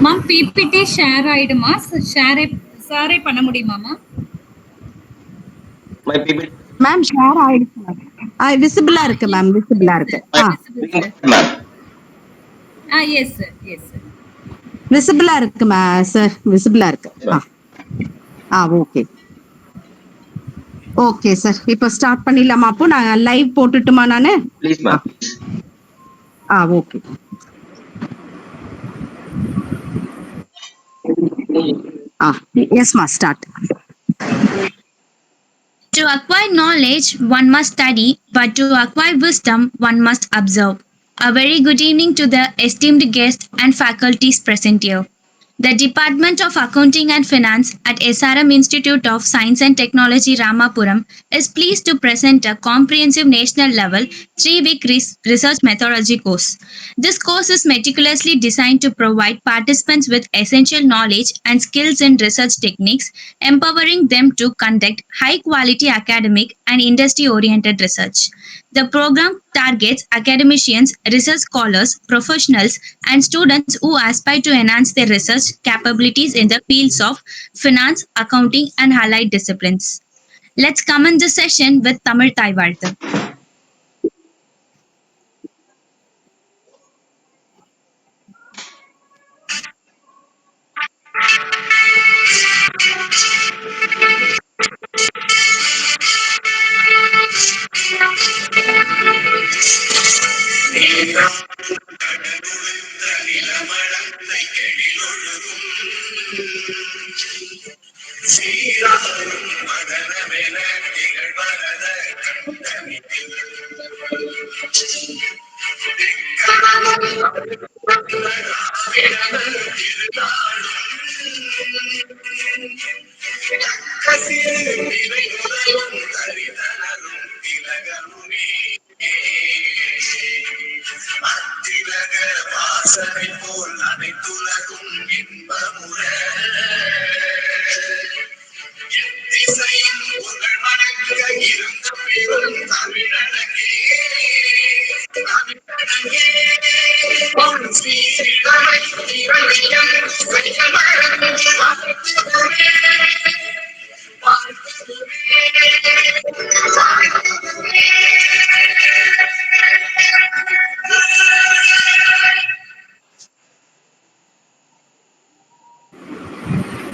Ma'am, PPT share ஆயிடுமா? share பண்ண முடியுமா? My PPT. Ma'am, share ஆயிடுச்சு. Visible இருக்கு ma'am, visible இருக்கு. Ma'am. Yes sir, yes sir. Visible இருக்கு sir, visible இருக்கு. Okay. Okay sir. இப்போ ஸ்டார்ட் பண்ணிடலாமா? அப்போ நான் லைவ் போட்டுட்டுமா நானு? Please ma'am. Okay. Yes ma, start. To acquire knowledge, one must study, but to acquire wisdom, one must observe. A very good evening to the esteemed guests and faculties present here. The Department of Accounting and Finance at SRM Institute of Science and Technology Ramapuram is pleased to present a comprehensive national level 3-week research methodology course. This course is meticulously designed to provide participants with essential knowledge and skills in research techniques, empowering them to conduct high quality academic and industry oriented research. The program targets academicians, research scholars, professionals, and students who aspire to enhance their research capabilities in the fields of finance, accounting, and allied disciplines. Let's commence the session with Tamil Taivarthu.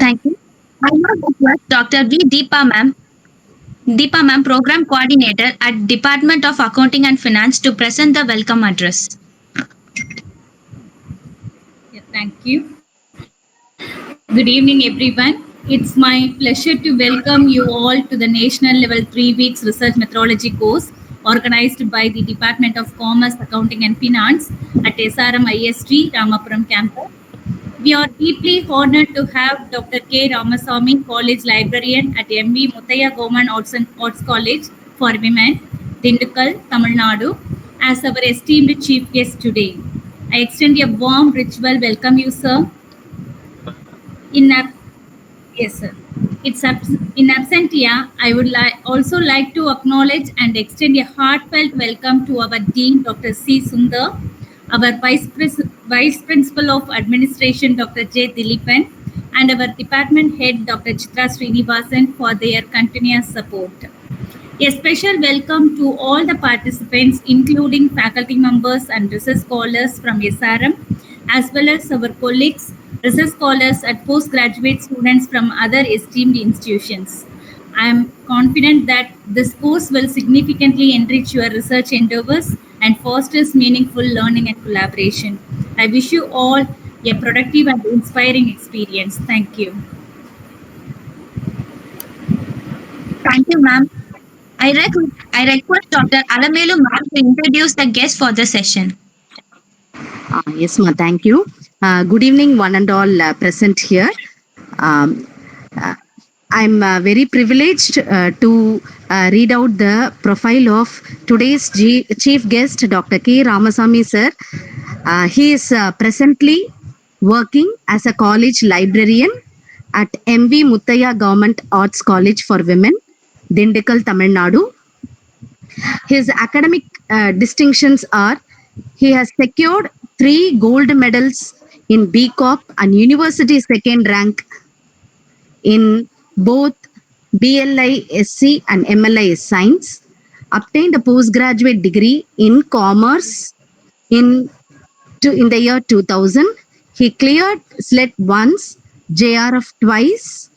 Thank you. I now request Dr. V. Deepa Ma'am, Program Coordinator at Department of Accounting and Finance, to present the welcome address. Yeah, thank you. Good evening, everyone. It's my pleasure to welcome you all to the National Level 3 Weeks Research Methodology course organized by the Department of Commerce, Accounting and Finance at SRM IST Ramapuram campus. We are deeply honored to have Dr. K. Ramasamy, College Librarian at MV Muthaiya Government Arts College for Women, Dindigul, Tamil Nadu, as our esteemed chief guest today. I extend a warm ritual welcome you, sir. Yes, sir. In absentia, I would also like to acknowledge and extend a heartfelt welcome to our Dean, Dr. C. Sundar, our Vice Principal of Administration, Dr. J. Dilipan, and our Department Head, Dr. Chitra Srinivasan, for their continuous support. A special welcome to all the participants, including faculty members and research scholars from SRM, as well as our colleagues, research scholars and postgraduate students from other esteemed institutions. I am confident that this course will significantly enrich your research endeavors and fosters meaningful learning and collaboration. I wish you all a productive and inspiring experience. Thank you. Thank you, ma'am. I request Dr. Alamelu ma'am to introduce the guest for the session. Yes ma, thank you. Good evening one and all present here. I'm very privileged to read out the profile of today's chief guest, Dr. K. Ramasamy sir. He is presently working as a college librarian at MV Muthaiya Government Arts College for Women, Dindigul, Tamil Nadu. His academic distinctions are: he has secured 3 gold medals in BCOP and University second rank in both BLI SC and MLI Science, obtained a postgraduate degree in Commerce in, in the year 2000. He cleared SLET once, JRF twice,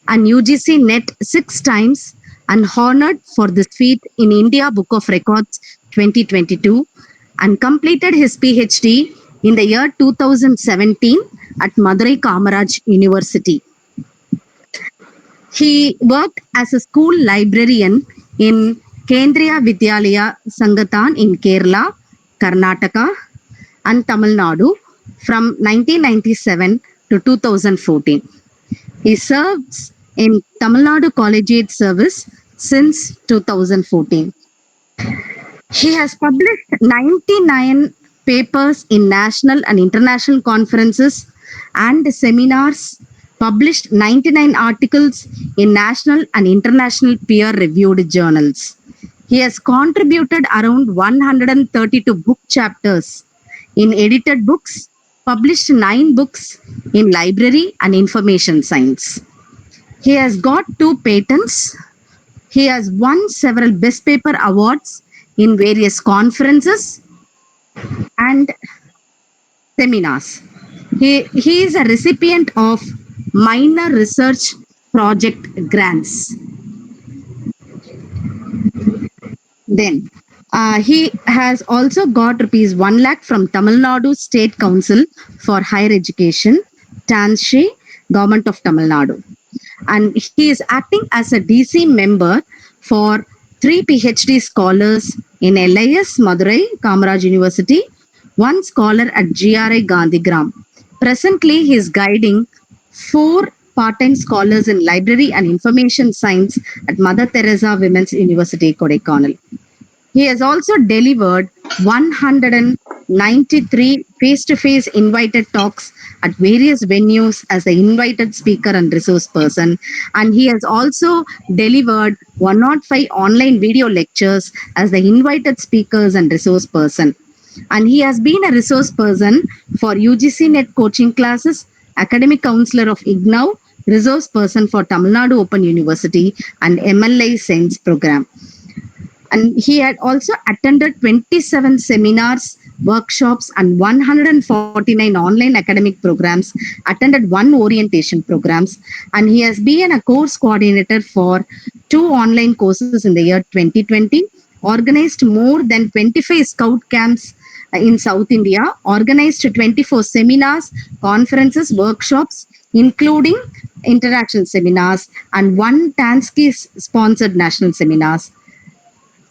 and UGC NET 6 times, and honored for this feat in India Book of Records 2022, and completed his PhD in the year 2017 at Madurai Kamaraj University. He worked as a school librarian in Kendriya Vidyalaya Sangatan in Kerala, Karnataka, and Tamil Nadu from 1997 to 2014. He serves in Tamil Nadu Collegiate Service since 2014. He has published 99 papers in national and international conferences and seminars, published 99 articles in national and international peer-reviewed journals. He has contributed around 132 book chapters in edited books, published 9 books in library and information science. He has got 2 patents. He has won several best paper awards in various conferences and seminars. He is a recipient of minor research project grants. Then he has also got rupees 1 lakh from Tamil Nadu State Council for Higher Education, Tanshi, Government of Tamil Nadu. And he is acting as a DC member for 3 PhD scholars in LIS Madurai Kamaraj University, 1 scholar at GRI Gandhigram. Presently, he is guiding 4 part-time scholars in library and information science at Mother Teresa Women's University, Kodaikanal. He has also delivered 193 face-to-face invited talks at various venues as the invited speaker and resource person. And he has also delivered 105 online video lectures as the invited speakers and resource person. And he has been a resource person for UGC NET coaching classes, academic counselor of IGNOU, resource person for Tamil Nadu Open University, and MLI Science program. And he had also attended 27 seminars, workshops, and 149 online academic programs, attended 1 orientation programs, and he has been a course coordinator for 2 online courses in the year 2020, organized more than 25 scout camps in South India, organized 24 seminars, conferences, workshops, including interaction seminars, and 1 Tansky sponsored national seminars,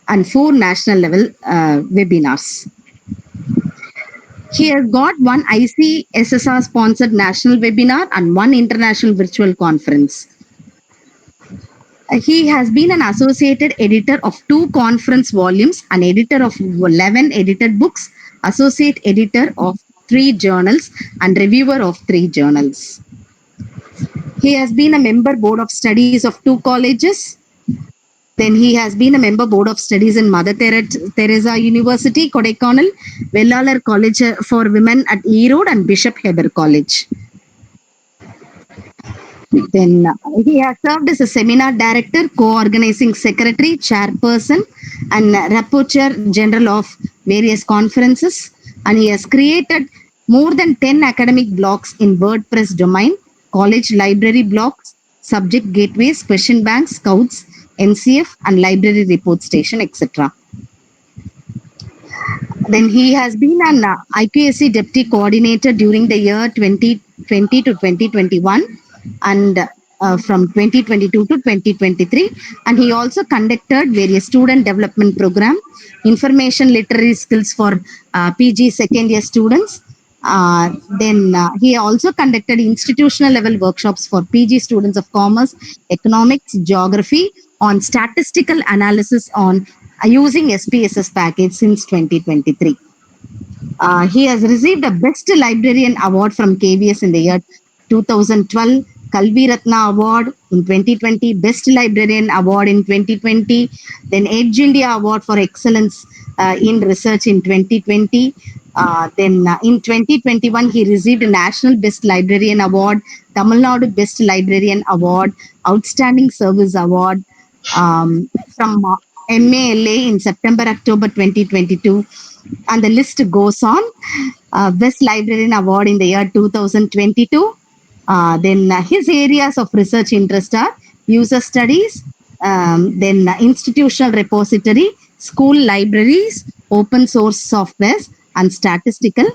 and 4 national level webinars. He has got 1 ICSSR sponsored national webinar and 1 international virtual conference. He has been an associated editor of 2 conference volumes, an editor of 11 edited books, associate editor of 3 journals, and reviewer of 3 journals. He has been a member board of studies of 2 colleges. Then he has been a member board of studies in Mother Teresa University, Kodaikanal, Vellalar College for Women at Erode, and Bishop Heber College. Then he has served as a seminar director, co-organizing secretary, chairperson, and rapporteur general of various conferences. And he has created more than 10 academic blogs in WordPress domain, college library blogs, subject gateways, question banks, scouts, NCF, and library report station, etc. Then he has been an IQAC deputy coordinator during the year 2020 to 2021, and from 2022 to 2023. And he also conducted various student development program, information literary skills for PG second year students. Then he also conducted institutional level workshops for PG students of commerce, economics, geography on statistical analysis on using SPSS package since 2023. He has received a Best Librarian Award from KVS in the year 2012, Kalvi Ratna Award in 2020, Best Librarian Award in 2020, then Edge India Award for Excellence in Research in 2020, Then in 2021, he received a National Best Librarian Award, Tamil Nadu Best Librarian Award, Outstanding Service Award from MALA in September October 2022, and the list goes on. Best Librarian Award in the year 2022. Then his areas of research interest are user studies, then institutional repository, school libraries, open source software, and statistical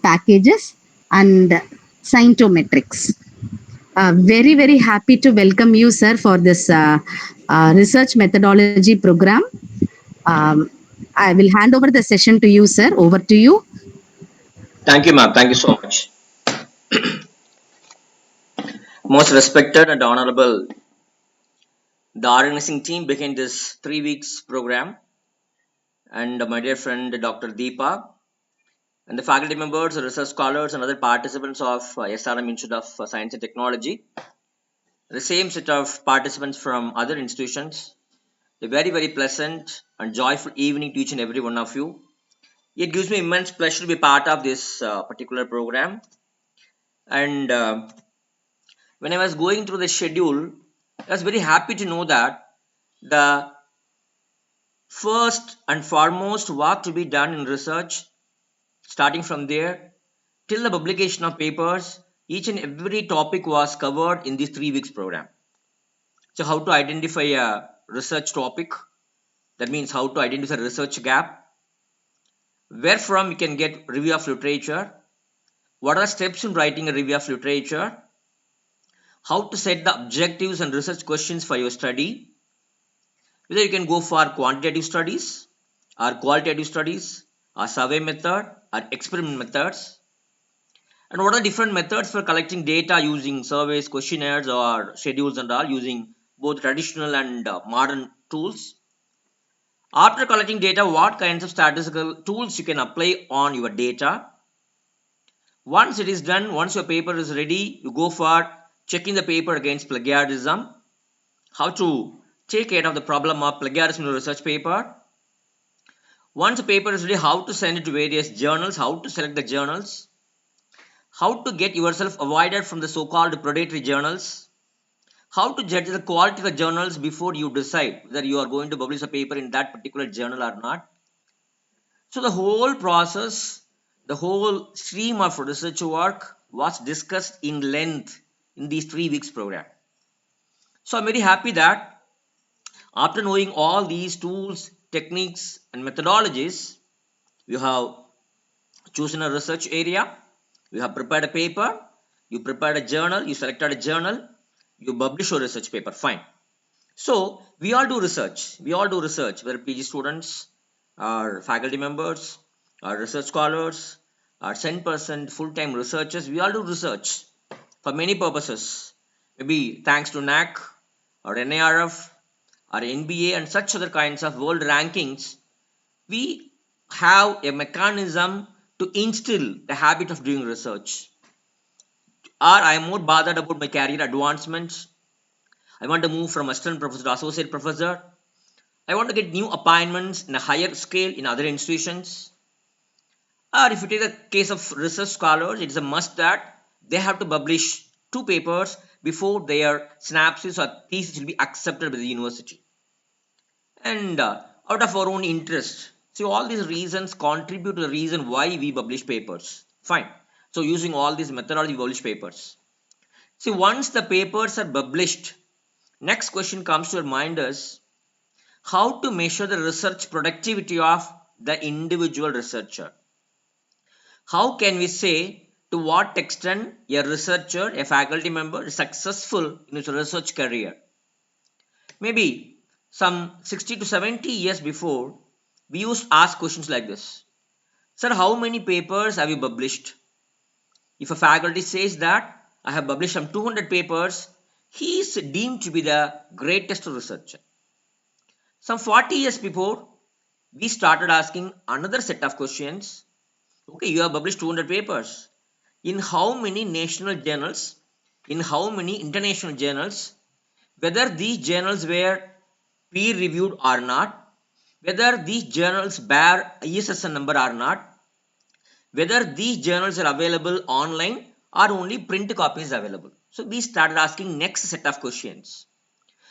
packages, and scientometrics. Very, very happy to welcome you, sir, for this research methodology program. Um, I will hand over the session to you, sir. Over to you. Thank you, ma'am. Thank you so much. Most respected and honorable, the organizing team behind this 3 weeks program, and my dear friend Dr. Deepa, and the faculty members, research scholars, and other participants of SRM Institute of Science and Technology, the same set of participants from other institutions. A very, very pleasant and joyful evening to each and every one of you. It gives me immense pleasure to be part of this particular program. And when I was going through the schedule, I was very happy to know that the first and foremost work to be done in research, starting from there till the publication of papers, each and every topic was covered in this 3 weeks program. So, how to identify a research topic, that means how to identify a research gap, where from you can get review of literature, what are the steps in writing a review of literature, how to set the objectives and research questions for your study, whether you can go for quantitative studies or qualitative studies or survey method or experiment methods, and what are different methods for collecting data using surveys, questionnaires, or schedules and all, using both traditional and modern tools. After collecting data, what kinds of statistical tools you can apply on your data. Once it is done, once your paper is ready, you go for checking the paper against plagiarism, how to take care of the problem of plagiarism in a research paper. Once the paper is ready, how to send it to various journals, how to select the journals, how to get yourself avoided from the so-called predatory journals, how to judge the quality of the journals before you decide whether you are going to publish a paper in that particular journal or not. So the whole process, the whole stream of research work was discussed in length in these 3 weeks program. So I'm very happy that after knowing all these tools, techniques, and methodologies, you have chosen a research area, you have prepared a paper, you prepared a journal, you selected a journal, you publish your research paper. Fine. So we all do research. We all do research, whether PG students, or faculty members, or research scholars, or 10% full-time researchers. We all do research for many purposes. Maybe thanks to NAC or NARF or NBA and such other kinds of world rankings, we have a mechanism to instill the habit of doing research. Or I am more bothered about my career advancements. I want to move from assistant professor to associate professor. I want to get new appointments in a higher scale in other institutions. Or if you take the case of research scholars, it is a must that they have to publish 2 papers before their synopsis or thesis will be accepted by the university. And out of our own interest. So all these reasons contribute to the reason why we publish papers. Fine. So using all these methodology, we publish papers. See, once the papers are published, next question comes to your mind is how to measure the research productivity of the individual researcher. How can we say to what extent a researcher, a faculty member is successful in his research career? Maybe some 60 to 70 years before, we used to ask questions like this. Sir, how many papers have you published? If a faculty says that I have published some 200 papers, he is deemed to be the greatest researcher. Some 40 years before, we started asking another set of questions. Okay, you have published 200 papers. In how many national journals? In how many international journals? Whether these journals were peer reviewed or not, whether these journals bear ISSN number or not, whether these journals are available online or only print copies available. So we started asking next set of questions.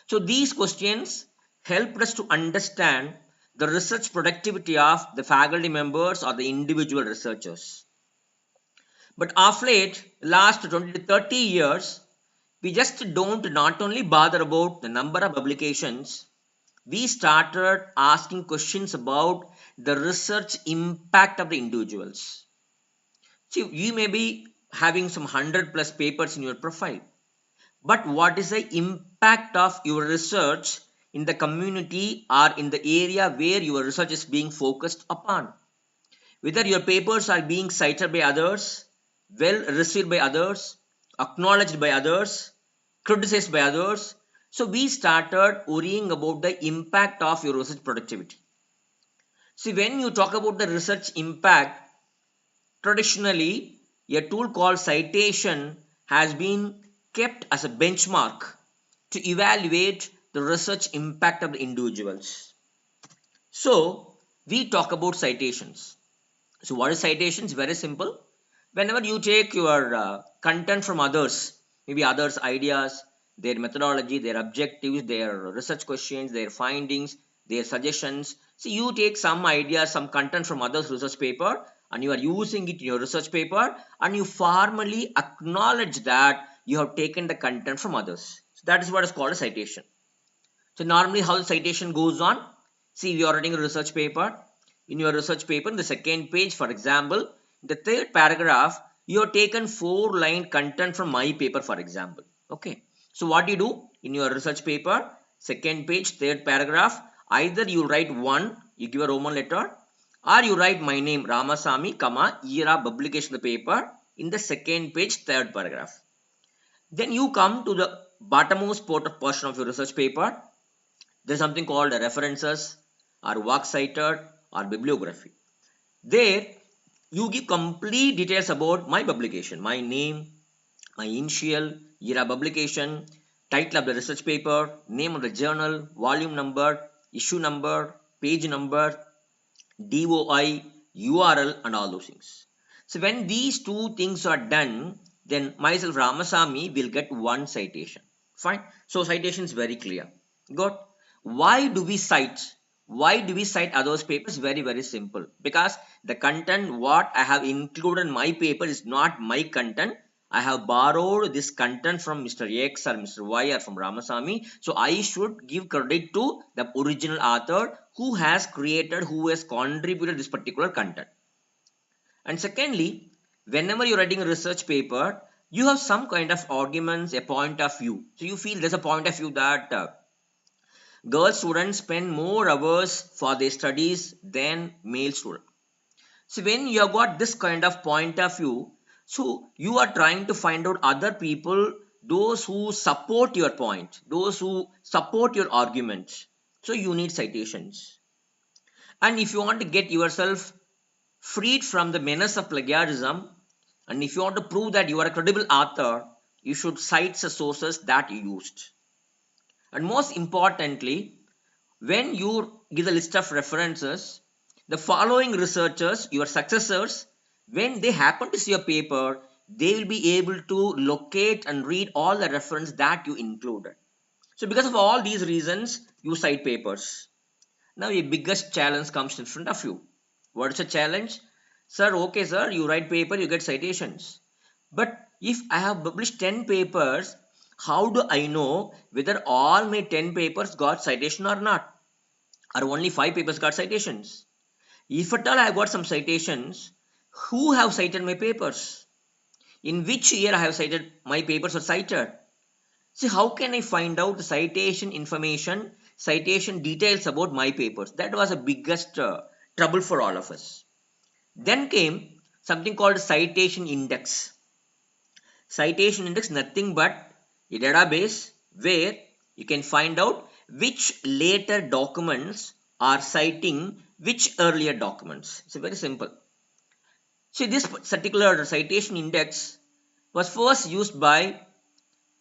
So these questions helped us to understand the research productivity of the faculty members or the individual researchers. But of late, last 20 to 30 years, we just don't not only bother about the number of publications, we started asking questions about the research impact of the individuals. See, you may be having some 100 plus papers in your profile, but what is the impact of your research in the community or in the area where your research is being focused upon? Whether your papers are being cited by others, well received by others, acknowledged by others, criticized by others. So we started worrying about the impact of your research productivity. See, when you talk about the research impact, traditionally a tool called citation has been kept as a benchmark to evaluate the research impact of the individuals. So we talk about citations. So what is citations? Very simple. Whenever you take your content from others, maybe others' ideas, their methodology, their objectives, their research questions, their findings, their suggestions. So you take some ideas, some content from others' research paper, and you are using it in your research paper, and you formally acknowledge that you have taken the content from others. So that is what is called a citation. So normally how the citation goes on, see, you are writing a research paper. In your research paper, in the second page, for example, in the third paragraph, you have taken 4-line content from my paper, for example. Okay. So what you do in your research paper, second page, third paragraph, either you write one, you give a Roman letter, or you write my name, Ramasamy, comma, year of publication of the paper in the second page, third paragraph. Then you come to the bottommost portion of your research paper. There's something called references or works cited or bibliography. There you give complete details about my publication, my name, my initial, year of publication, title of the research paper, name of the journal, volume number, issue number, page number, DOI, URL, and all those things. So when these two things are done, then myself Ramasamy will get one citation. Fine. So citation is very clear. Good. Why do we cite? Why do we cite others' papers? Very, very simple. Because the content what I have included in my paper is not my content. I have borrowed this content from Mr. X or Mr. Y or from Ramasamy. So I should give credit to the original author who has created, who has contributed this particular content. And secondly, whenever you're writing a research paper, you have some kind of arguments, a point of view. So you feel there's a point of view that girl students spend more hours for their studies than male students. So when you have got this kind of point of view, so you are trying to find out other people, those who support your point, those who support your argument. So you need citations. And if you want to get yourself freed from the menace of plagiarism, and if you want to prove that you are a credible author, you should cite the sources that you used. And most importantly, when you give a list of references, the following researchers, your successors, when they happen to see a paper, they will be able to locate and read all the reference that you included. So because of all these reasons, you cite papers. Now your biggest challenge comes in front of you. What is the challenge? Sir, okay sir, you write paper, you get citations. But if I have published 10 papers, how do I know whether all my 10 papers got citation or not? Or only 5 papers got citations? If at all I got some citations, who have cited my papers? In which year I have cited my papers are cited? See, how can I find out the citation information, citation details about my papers? That was the biggest trouble for all of us. Then came something called citation index. Citation index nothing but a database where you can find out which later documents are citing which earlier documents. It's very simple. See, this particular citation index was first used by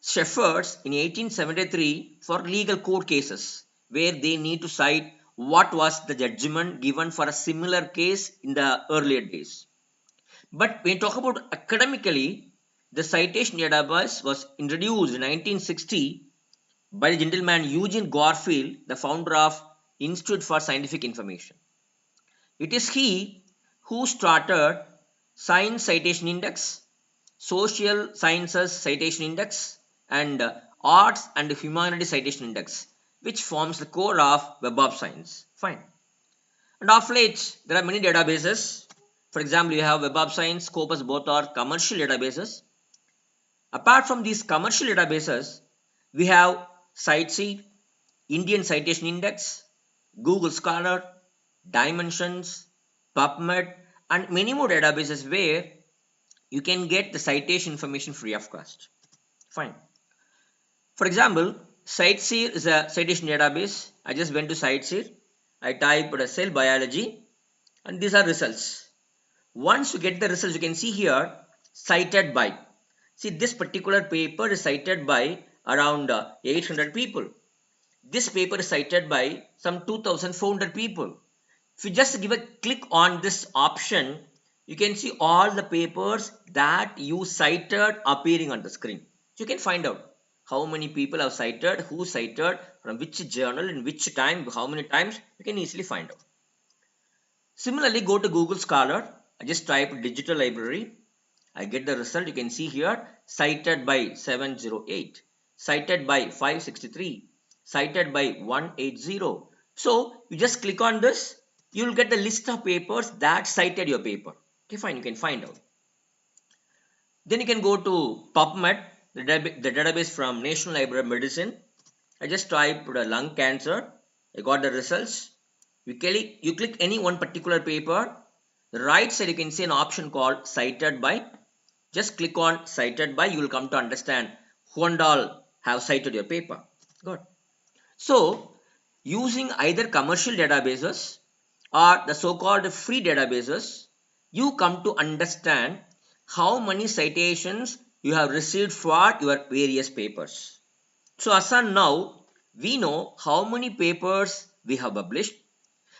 Shepherds in 1873 for legal court cases where they need to cite what was the judgment given for a similar case in the earlier days. But when you talk about academically, the citation database was introduced in 1960 by the gentleman Eugene Garfield, the founder of Institute for Scientific Information. It is he who started Science Citation Index, Social Sciences Citation Index, and Arts and Humanities Citation Index, which forms the core of Web of Science. Fine. And of late, there are many databases. For example, you have Web of Science, Scopus, both are commercial databases. Apart from these commercial databases, we have CiteSeed, Indian Citation Index, Google Scholar, Dimensions, PubMed, and many more databases where you can get the citation information free of cost. Fine. For example, CiteSeer is a citation database. I just went to CiteSeer. I typed cell biology, and these are results. Once you get the results, you can see here cited by. See, this particular paper is cited by around 800 people. This paper is cited by some 2400 people. If you just give a click on this option, you can see all the papers that you cited appearing on the screen. So you can find out how many people have cited, who cited, from which journal, in which time, how many times, you can easily find out. Similarly, go to Google Scholar. I just type digital library. I get the result. You can see here cited by 708, cited by 563, cited by 180. So you just click on this, you will get the list of papers that cited your paper. Okay, fine, you can find out. Then you can go to PubMed, the database from National Library of Medicine. I just typed lung cancer. I got the results. You click any one particular paper. The right side you can see an option called cited by. Just click on cited by. You will come to understand who and all have cited your paper. Good. So using either commercial databases or the so-called free databases, you come to understand how many citations you have received for your various papers. So as on now, we know how many papers we have published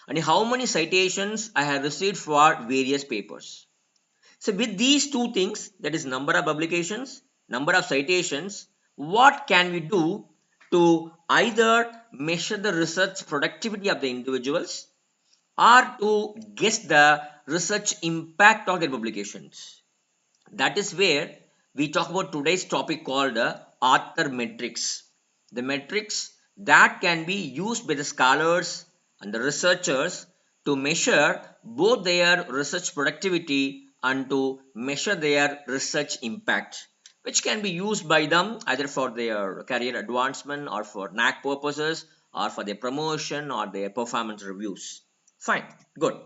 and how many citations I have received for various papers. So with these two things, that is number of publications, number of citations, what can we do to either measure the research productivity of the individuals or to guess the research impact of their publications? That is where we talk about today's topic called author metrics. The metrics that can be used by the scholars and the researchers to measure both their research productivity and to measure their research impact, which can be used by them either for their career advancement or for NAC purposes or for their promotion or their performance reviews. Fine, good.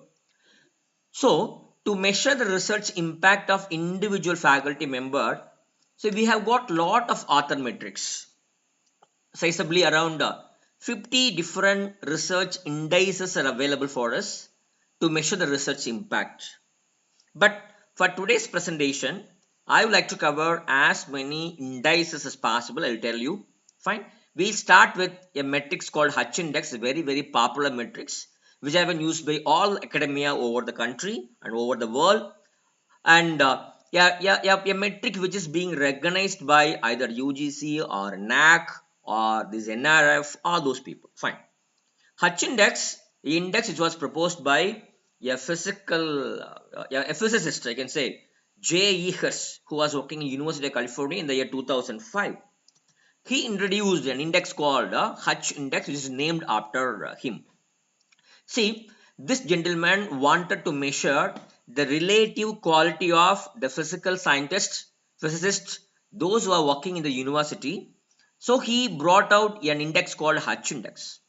So to measure the research impact of individual faculty member, so we have got lot of author metrics, sizably around 50 different research indices are available for us to measure the research impact. But for today's presentation, I would like to cover as many indices as possible. I'll tell you. Fine. We'll start with a matrix called hindex, very popular matrix, which have been used by all academia over the country and over the world. And a metric which is being recognized by either UGC or NAC or this NRF, all those people. Fine. Hindex, the index which was proposed by a physicist, I can say, J.E. Hurst, who was working in University of California in the year 2005. He introduced an index called hindex, which is named after him. See, this gentleman wanted to measure the relative quality of the physical scientists, physicists, those who are working in the university. So he brought out an index called hindex.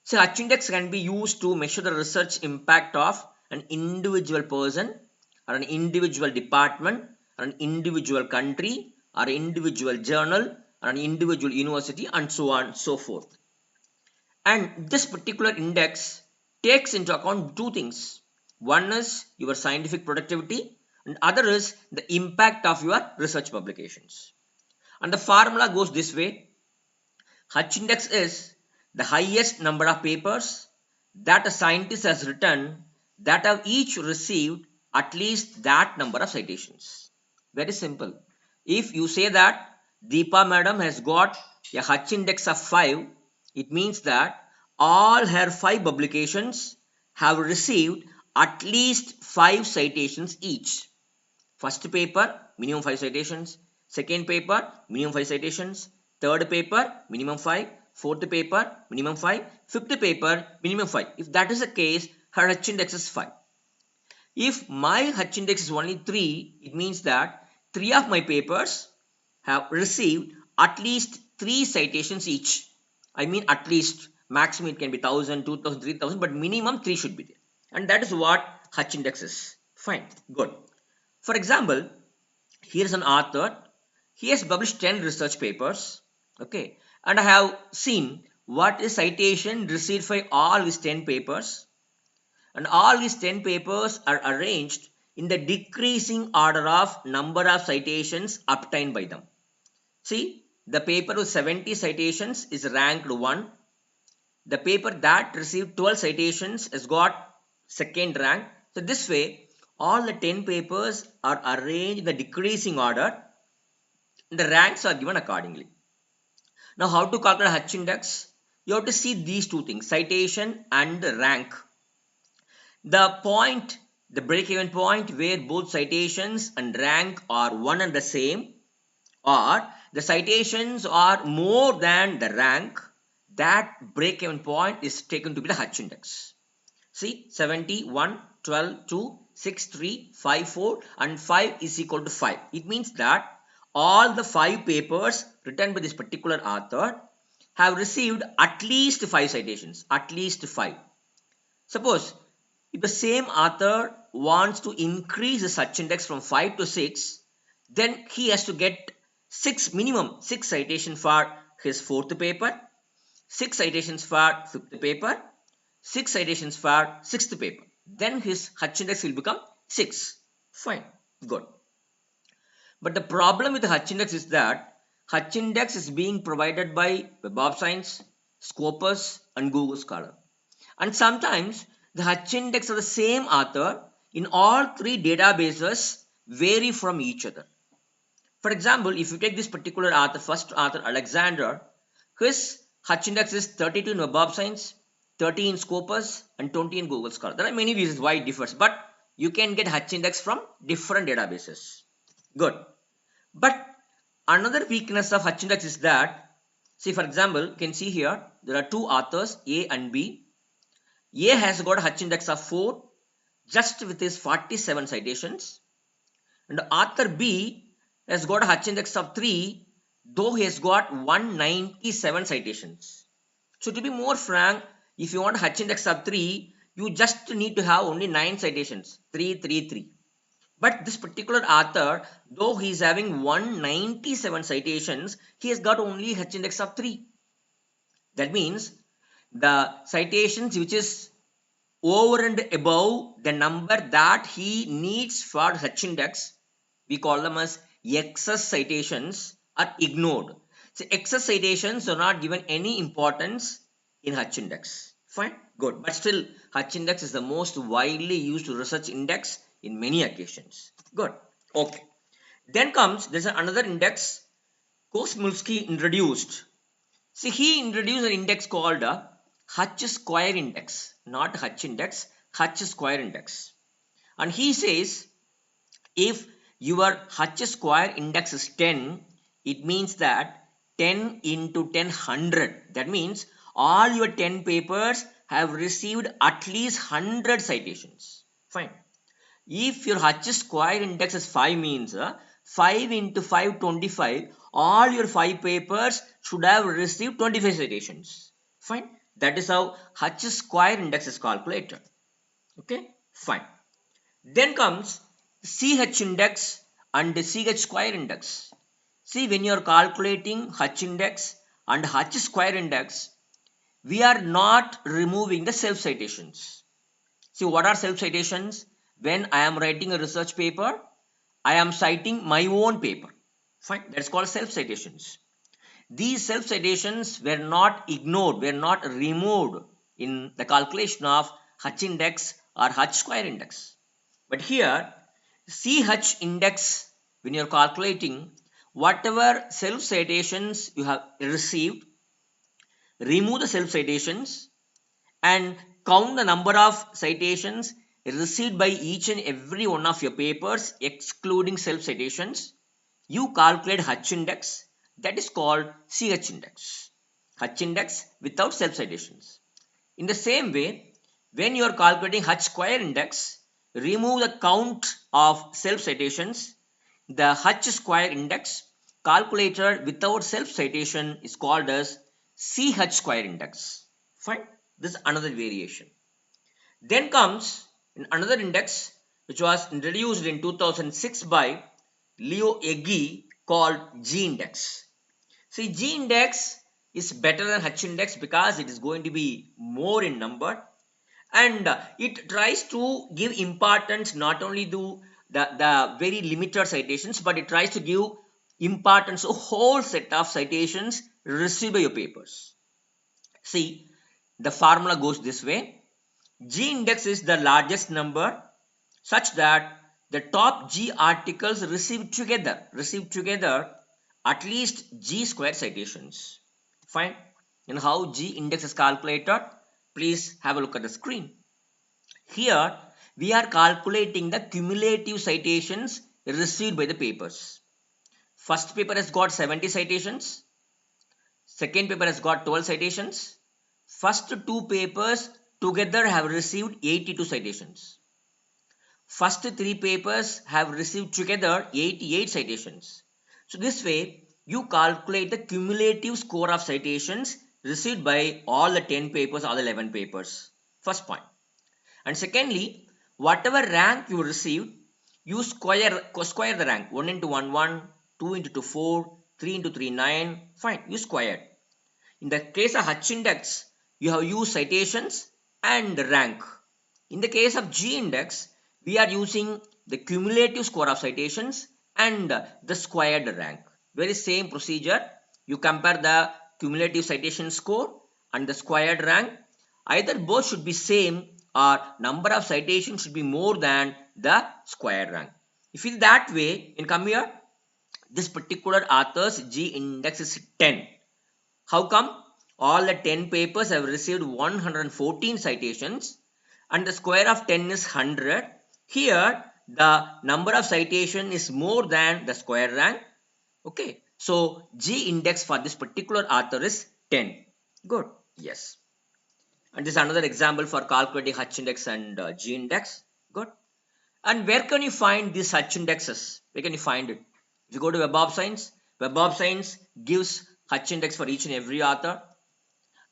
So hindex can be used to measure the research impact of an individual person or an individual department or an individual country or an individual journal or an individual university and so on and so forth. And this particular index takes into account two things. One is your scientific productivity and other is the impact of your research publications. And the formula goes this way. Hindex is the highest number of papers that a scientist has written that have each received at least that number of citations. Very simple. If you say that Deepa madam has got a Hutch index of 5, it means that all her 5 publications have received at least 5 citations each. First paper, minimum 5 citations. Second paper, minimum 5 citations. Third paper, minimum 5. Fourth paper, minimum 5. Fifth paper, minimum 5. If that is the case, her H index is 5. If my H index is only 3, it means that 3 of my papers have received at least 3 citations each. I mean at least, maximum it can be 1000, 2000, 3000, but minimum 3 should be there. And that is what H index is. Fine, good. For example, here is an author. He has published 10 research papers. Okay, and I have seen what is citation received for all his 10 papers. And all these 10 papers are arranged in the decreasing order of number of citations obtained by them. See, the paper with 70 citations is ranked 1. The paper that received 12 citations has got second rank. So this way, all the 10 papers are arranged in the decreasing order. The ranks are given accordingly. Now, how to calculate H index? You have to see these two things, citation and rank. The point, the break-even point where both citations and rank are one and the same, or the citations are more than the rank, that break-even point is taken to be the H index. See, 70, 1, 12, 2, 6, 3, 5, 4 and 5 is equal to 5. It means that all the 5 papers written by this particular author have received at least 5 citations, at least 5. Suppose if the same author wants to increase the search index from 5 to 6, then he has to get minimum 6 citations for his 4th paper, 6 citations for 5th paper, 6 citations for 6th paper. Then his H index will become 6. Fine, good. But the problem with the H index is that H index is being provided by Web of Science, Scopus and Google Scholar. And sometimes the H index of the same author in all 3 databases vary from each other. For example, if you take this particular author, first author Alexander, his H index is 32 in Web of Science, 30 in Scopus and 20 in Google Scholar. There are many reasons why it differs, but you can get H index from different databases. Good. But another weakness of H index is that, see for example, you can see here, there are 2 authors A and B. A has got a H index of 4 just with his 47 citations, and author B has got a H index of 3 though he has got 197 citations. So to be more frank, if you want a H index of 3, you just need to have only 9 citations, 3, 3, 3. But this particular author, though he is having 197 citations, he has got only H index of 3. That means the citations which is over and above the number that he needs for H index, we call them as excess citations, are ignored. So excess citations are not given any importance in H index. Fine, good. But still, H index is the most widely used research index in many occasions. Good. Okay. Then comes, there's another index Kosmulski introduced. See, he introduced an index called H square index, not H index, H square index. And he says if your H square index is 10, it means that 10 into 10, 100. That means all your 10 papers have received at least 100 citations. Fine. If your H square index is 5 means 5 into 5, 25. All your 5 papers should have received 25 citations. Fine. That is how H square index is calculated. Okay. Fine. Then comes CH index and CH square index. See, when you are calculating H index and H square index, we are not removing the self citations. See, what are self citations? When I am writing a research paper, I am citing my own paper. Fine, that's called self citations. These self citations were not ignored, were not removed in the calculation of H index or H square index. But here, CH index, when you're calculating, whatever self citations you have received, remove the self citations and count the number of citations received by each and every one of your papers, excluding self citations. You calculate H index, that is called CH index. H index without self citations. In the same way, when you are calculating H square index, remove the count of self citations. The H square index calculated without self citation is called as CH square index. Fine. This is another variation. Then comes another index which was introduced in 2006 by Leo Eggy called G index. See, G index is better than H index because it is going to be more in number, and it tries to give importance not only to the very limited citations, but it tries to give importance to a whole set of citations received by your papers. See, the formula goes this way. G index is the largest number such that the top G articles receive together at least G square citations. Fine. And how G index is calculated? Please have a look at the screen. Here we are calculating the cumulative citations received by the papers. First paper has got 70 citations. Second paper has got 12 citations. First two papers together have received 82 citations. First three papers have received together 88 citations. So this way, you calculate the cumulative score of citations received by all the 10 papers, all the 11 papers. First point. And secondly, whatever rank you received, you square the rank. 1 into 1, 1, 2 into 2, 4, 3 into 3, 9. Fine, you square. In the case of H index, you have used citations and rank. In the case of G index, we are using the cumulative score of citations and the squared rank. Very same procedure. You compare the cumulative citation score and the squared rank. Either both should be same or number of citations should be more than the squared rank. If it's that way, in come here, this particular author's G index is 10. How come? All the 10 papers have received 114 citations and the square of 10 is 100. Here, the number of citation is more than the square rank. Okay, so G index for this particular author is 10. Good. Yes. And this is another example for calculating H index and G index. Good. And where can you find these H indexes? Where can you find it? If you go to Web of Science gives H index for each and every author.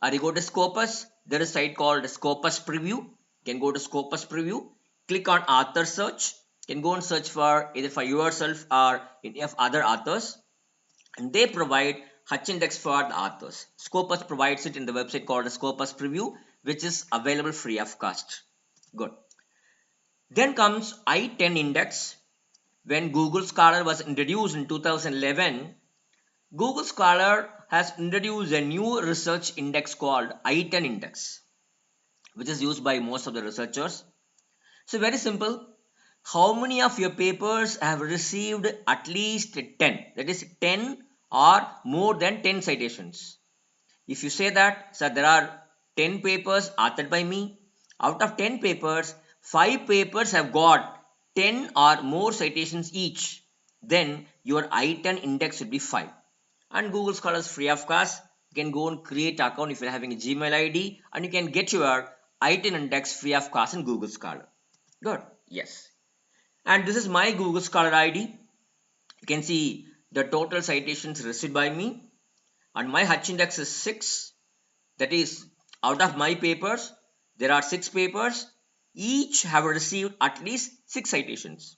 Or you go to Scopus, there is a site called Scopus Preview. You can go to Scopus Preview, click on author search. You can go and search for either for yourself or any of other authors. And they provide H index for the authors. Scopus provides it in the website called Scopus Preview, which is available free of cost. Good. Then comes I-10 index. When Google Scholar was introduced in 2011, Google Scholar has introduced a new research index called I-10 index, which is used by most of the researchers. So very simple. How many of your papers have received at least 10? That is 10 or more than 10 citations. If you say that, sir, there are 10 papers authored by me. Out of 10 papers, 5 papers have got 10 or more citations each. Then your I-10 index should be 5. And Google Scholar is free of cost. You can go and create an account if you're having a Gmail ID, and you can get your I-10 index free of cost in Google Scholar. Good. Yes. And this is my Google Scholar ID. You can see the total citations received by me, and my H index is 6. That is, out of my papers, there are 6 papers. Each have received at least 6 citations.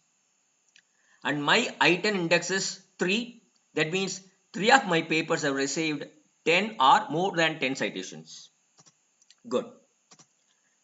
And my I-10 index is 3. That means 3 of my papers have received 10 or more than 10 citations. Good.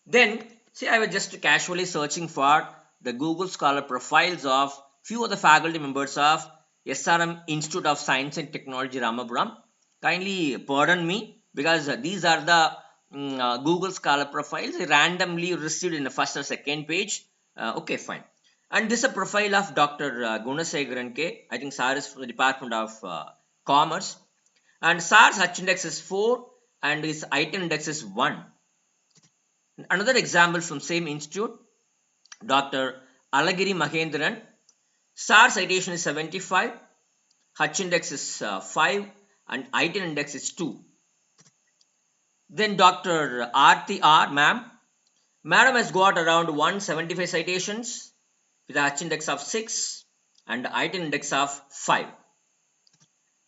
Then, see, I was just casually searching for the Google Scholar profiles of few of the faculty members of SRM Institute of Science and Technology, Ramapuram. Kindly pardon me because these are the Google Scholar profiles randomly received in the first or second page. Okay, fine. And this is a profile of Dr. Gunasegaran K. I think SAR is from the Department of Commerce. And SAR's H index is 4 and his item index is 1. Another example from same institute, Dr. Alagiri Mahendran. SAR citation is 75, H index is 5 and item index is 2. Then Dr. Aarti R. Madam has got around 175 citations with a H index of 6 and item index of 5.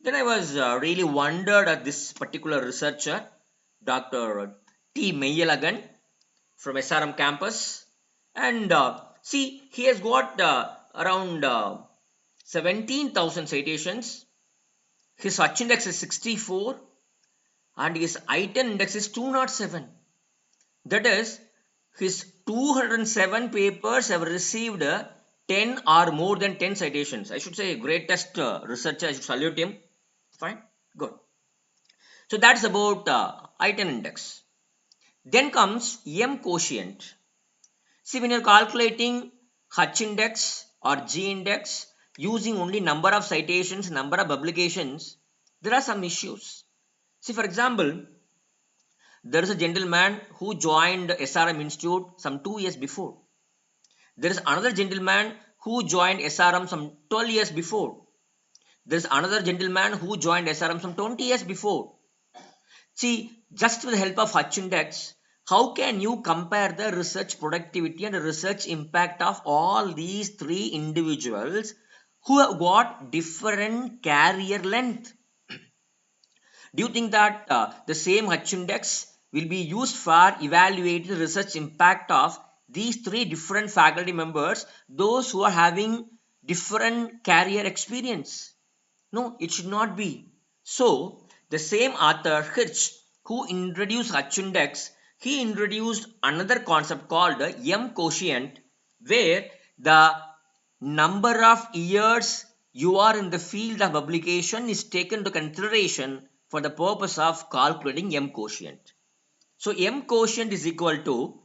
Then I was really wondered at this particular researcher, Dr. T. Mayalagan from SRM campus. And see, he has got around 17,000 citations. His H index is 64 and his item index is 207. That is, his 207 papers have received 10 or more than 10 citations. I should say greatest researcher. I should salute him. Fine, good. So that's about item index. Then comes M quotient. See, when you're calculating H index or G index using only number of citations, number of publications, there are some issues. See, for example, there is a gentleman who joined SRM Institute some 2 years before. There is another gentleman who joined SRM some 12 years before. There is another gentleman who joined SRM some 20 years before. See, just with the help of H index, how can you compare the research productivity and the research impact of all these three individuals who have got different career length? Do you think that the same H index will be used for evaluating the research impact of these three different faculty members, those who are having different career experience? No, it should not be. So, the same author Hirsch who introduced H index, he introduced another concept called M quotient, where the number of years you are in the field of publication is taken into consideration for the purpose of calculating M quotient. So M quotient is equal to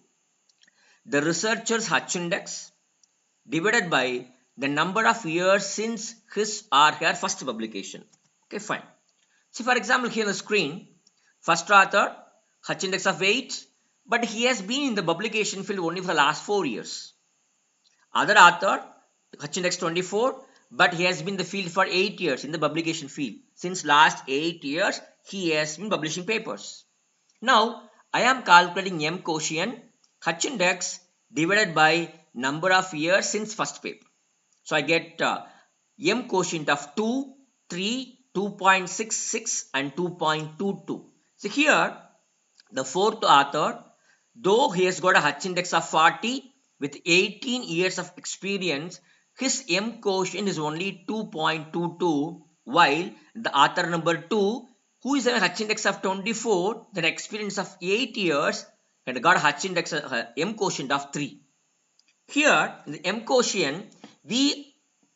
the researcher's H index divided by the number of years since his or her first publication. Okay, fine. So for example, here on the screen, first author, H index of 8, but he has been in the publication field only for the last 4 years. Other author, H index 24, but he has been in the field for 8 years in the publication field. Since last 8 years, he has been publishing papers. Now, I am calculating M quotient, H index divided by number of years since first paper. So I get M quotient of 2, 3, 2.66 and 2.22. So here, the fourth author, though he has got a H index of 40 with 18 years of experience, his M quotient is only 2.22, while the author number 2, who is having a H index of 24, then experience of 8 years, and got a H index M quotient of 3. Here, in the M quotient, we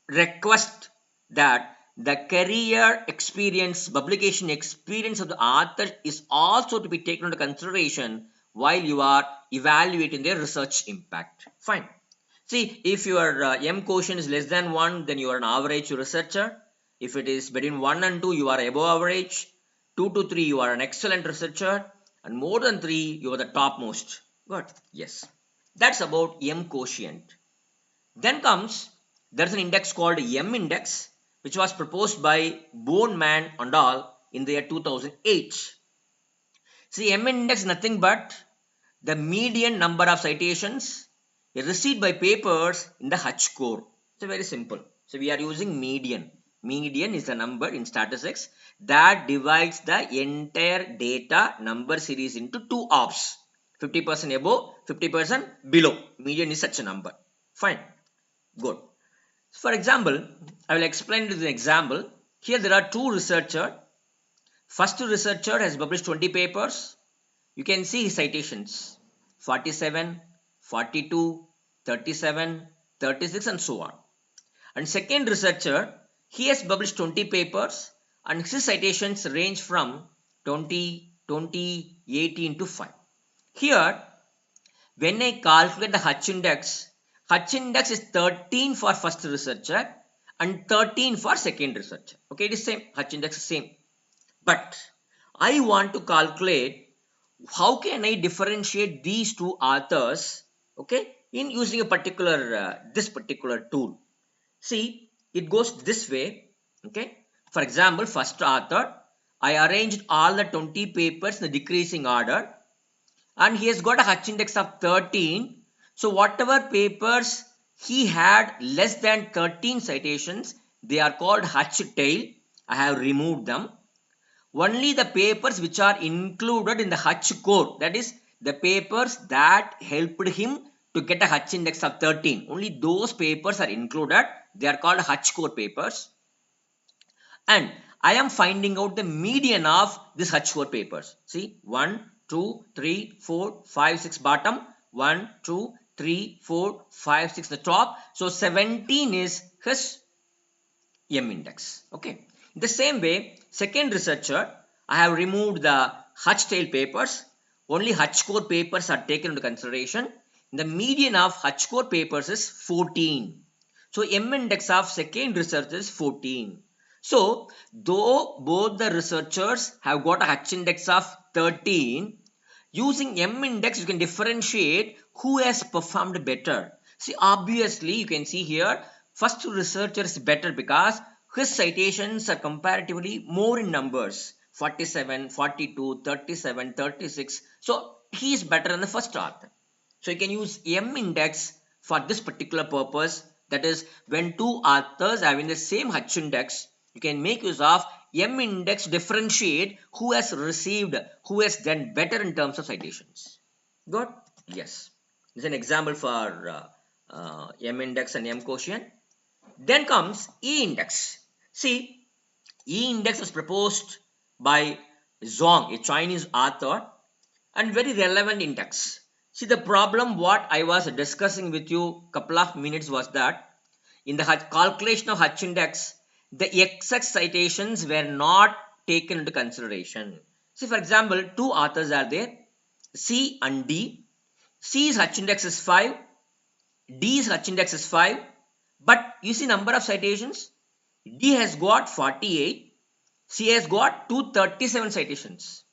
request that the career experience, publication experience of the author is also to be taken into consideration while you are evaluating their research impact. Fine. See, if your M quotient is less than 1, then you are an average researcher. If it is between 1 and 2, you are above average. 2 to 3, you are an excellent researcher. And more than 3, you are the topmost. Good. Yes. That's about M quotient. Then comes, there's an index called M index, which was proposed by Boneman and all in the year 2008. See, M index is nothing but the median number of citations received by papers in the H score. It's very simple. So we are using median. Median is the number in statistics that divides the entire data number series into two halves. 50% above, 50% below. Median is such a number. Fine. Good. For example, I will explain this example. Here there are two researchers. First researcher has published 20 papers. You can see his citations. 47, 42, 37, 36 and so on. And second researcher, he has published 20 papers and his citations range from 20, 20, 18 to 5. Here, when I calculate the H index H index is 13 for first researcher and 13 for second researcher. Okay, it is same. H index is same. But I want to calculate how can I differentiate these two authors, okay, in using a particular this particular tool. See, it goes this way. Okay, for example, first author, I arranged all the 20 papers in the decreasing order, and he has got a H index of 13. So whatever papers he had less than 13 citations, they are called H tail. I have removed them. Only the papers which are included in the H core, that is the papers that helped him to get a H index of 13, only those papers are included. They are called H core papers. And I am finding out the median of this H4 papers. See, 1, 2, 3, 4, 5, 6 bottom, 1, 2, 3, 4, 5, 6 the top. So 17 is his M index. Okay. In the same way, second researcher, I have removed the H tail papers. Only H core papers are taken into consideration. The median of H core papers is 14. So M index of second researcher is 14. So though both the researchers have got a H index of 13, using M index you can differentiate who has performed better. See, obviously you can see here first researcher is better because his citations are comparatively more in numbers, 47, 42, 37, 36. So he is better than the first author. So you can use M index for this particular purpose. That is, when two authors having the same H index, you can make use of M index to differentiate who has received, who has done better in terms of citations. Good? Yes. This is an example for M index and M quotient. Then comes E index. See, E index was proposed by Zhong, a Chinese author, and very relevant index. See, the problem what I was discussing with you couple of minutes was that in the calculation of H index, the XX citations were not taken into consideration. See, for example, two authors are there, C and D. C's H index is 5, D's H index is 5, but you see number of citations, D has got 48, C has got 237 citations.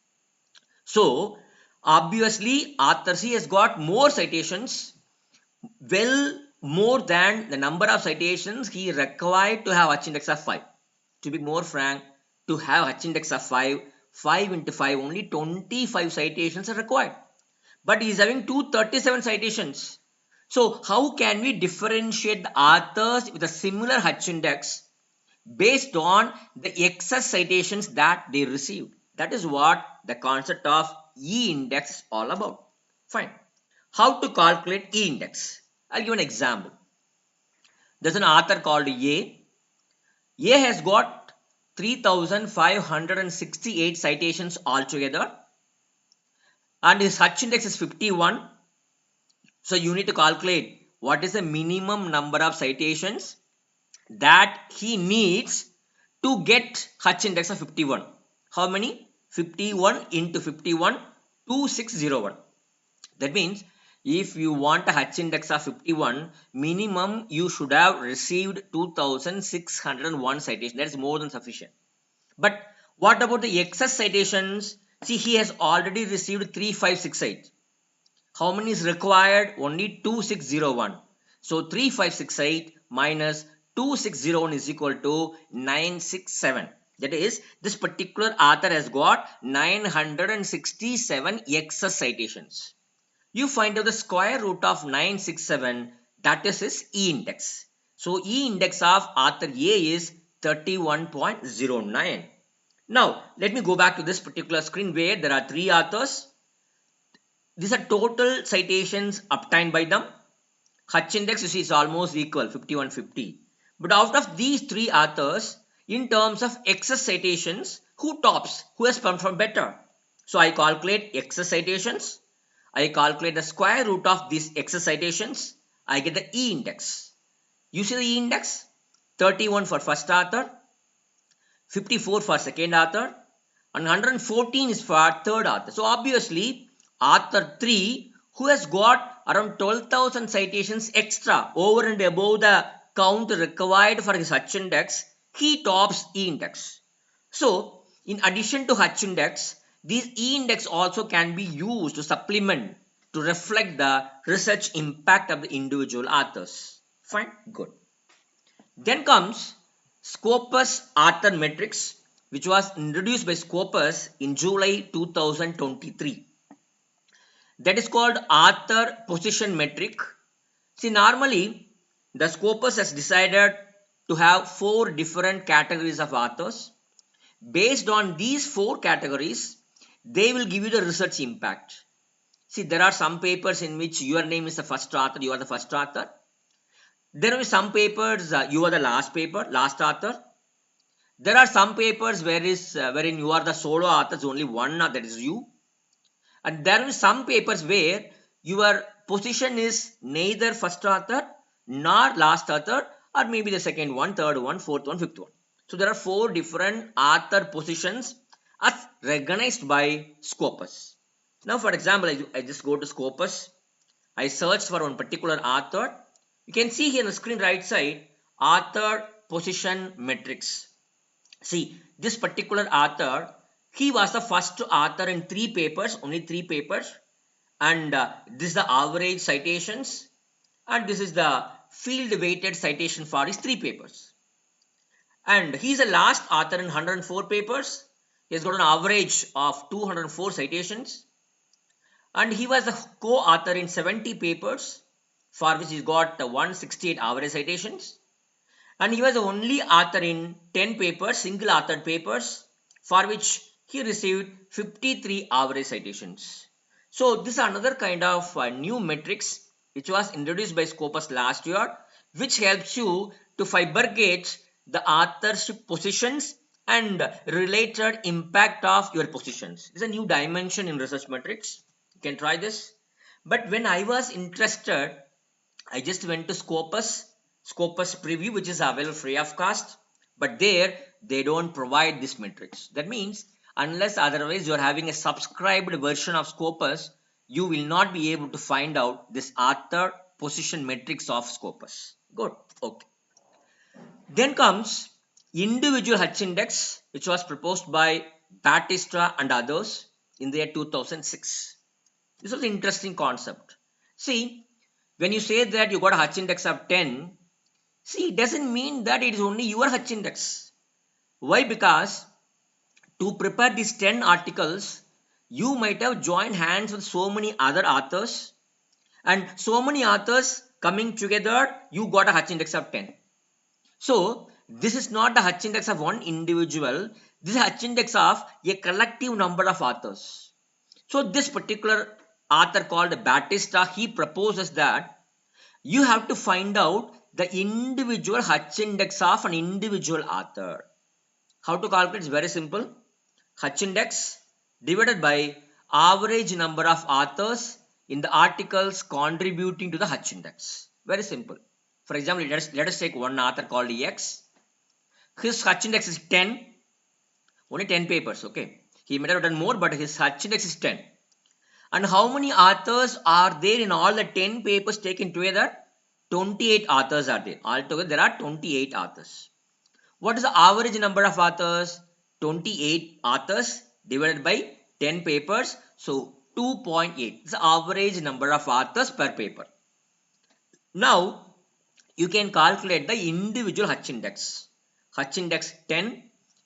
So obviously author C has got more citations, well more than the number of citations he required to have H index of 5. To be more frank, to have H index of 5, 5 into 5, only 25 citations are required. But he is having 237 citations. So how can we differentiate the authors with a similar H index based on the excess citations that they received? That is what the concept of E index is all about. Fine. How to calculate E index? I'll give an example. There's an author called A. A has got 3,568 citations altogether, and his H index is 51. So you need to calculate what is the minimum number of citations that he needs to get H index of 51. How many? 51 into 51, 2601. That means if you want a H index of 51, minimum you should have received 2601 citations. That is more than sufficient. But what about the excess citations? See, he has already received 3568. How many is required? Only 2601. So 3568 minus 2601 is equal to 967. That is, this particular author has got 967 excess citations. You find out the square root of 967, that is his E index. So E index of author A is 31.09. Now let me go back to this particular screen where there are three authors. These are total citations obtained by them. H index you see is almost equal, 5150. But out of these three authors, in terms of excess citations, who tops? Who has performed better? So I calculate excess citations. I calculate the square root of these excess citations. I get the E index. You see the E index? 31 for first author, 54 for second author, and 114 is for third author. So obviously author 3, who has got around 12,000 citations extra over and above the count required for his H index, he tops E index. So, in addition to H index, these E index also can be used to supplement to reflect the research impact of the individual authors. Fine, good. Then comes Scopus author matrix, which was introduced by Scopus in July 2023. That is called author position metric. See, normally the Scopus has decided to have 4 different categories of authors. Based on these 4 categories, they will give you the research impact. See, there are some papers in which your name is the first author, you are the first author. There will be some papers you are the last author. There are some papers wherein you are the solo author, only one that is you. And there will be some papers where your position is neither first author nor last author, or maybe the second one, third one, fourth one, fifth one. So there are 4 different author positions as recognized by Scopus. Now, for example, I just go to Scopus. I search for one particular author. You can see here on the screen right side, author position matrix. See, this particular author, he was the first author in 3 papers, only 3 papers. And this is the average citations. And this is the field weighted citation for his 3 papers. And he is the last author in 104 papers. He has got an average of 204 citations. And he was a co-author in 70 papers, for which he got 168 average citations. And he was the only author in 10 papers, single authored papers, for which he received 53 average citations. So this is another kind of new metrics which was introduced by Scopus last year, which helps you to fabricate the authorship positions and related impact of your positions. It's a new dimension in research metrics. You can try this. But when I was interested, I just went to Scopus preview, which is available free of cost, but there they don't provide this matrix. That means unless otherwise you are having a subscribed version of Scopus, you will not be able to find out this author position matrix of Scopus. Good. Okay. Then comes individual H index, which was proposed by Batista and others in the year 2006. This was an interesting concept. See, when you say that you got a H index of 10, see, it doesn't mean that it is only your H index. Why? Because to prepare these 10 articles, you might have joined hands with so many other authors, and so many authors coming together, you got a H index of 10. So this is not the H index of one individual. This is H index of a collective number of authors. So this particular author called Batista, he proposes that you have to find out the individual H index of an individual author. How to calculate? It's very simple. H index divided by average number of authors in the articles contributing to the H index. Very simple. For example, let us take one author called X. His H index is 10. Only 10 papers, okay. He might have done more, but his H index is 10. And how many authors are there in all the 10 papers taken together? 28 authors are there. Altogether, there are 28 authors. What is the average number of authors? 28 authors divided by 10 papers. So, 2.8 is the average number of authors per paper. Now, you can calculate the individual H index. H index 10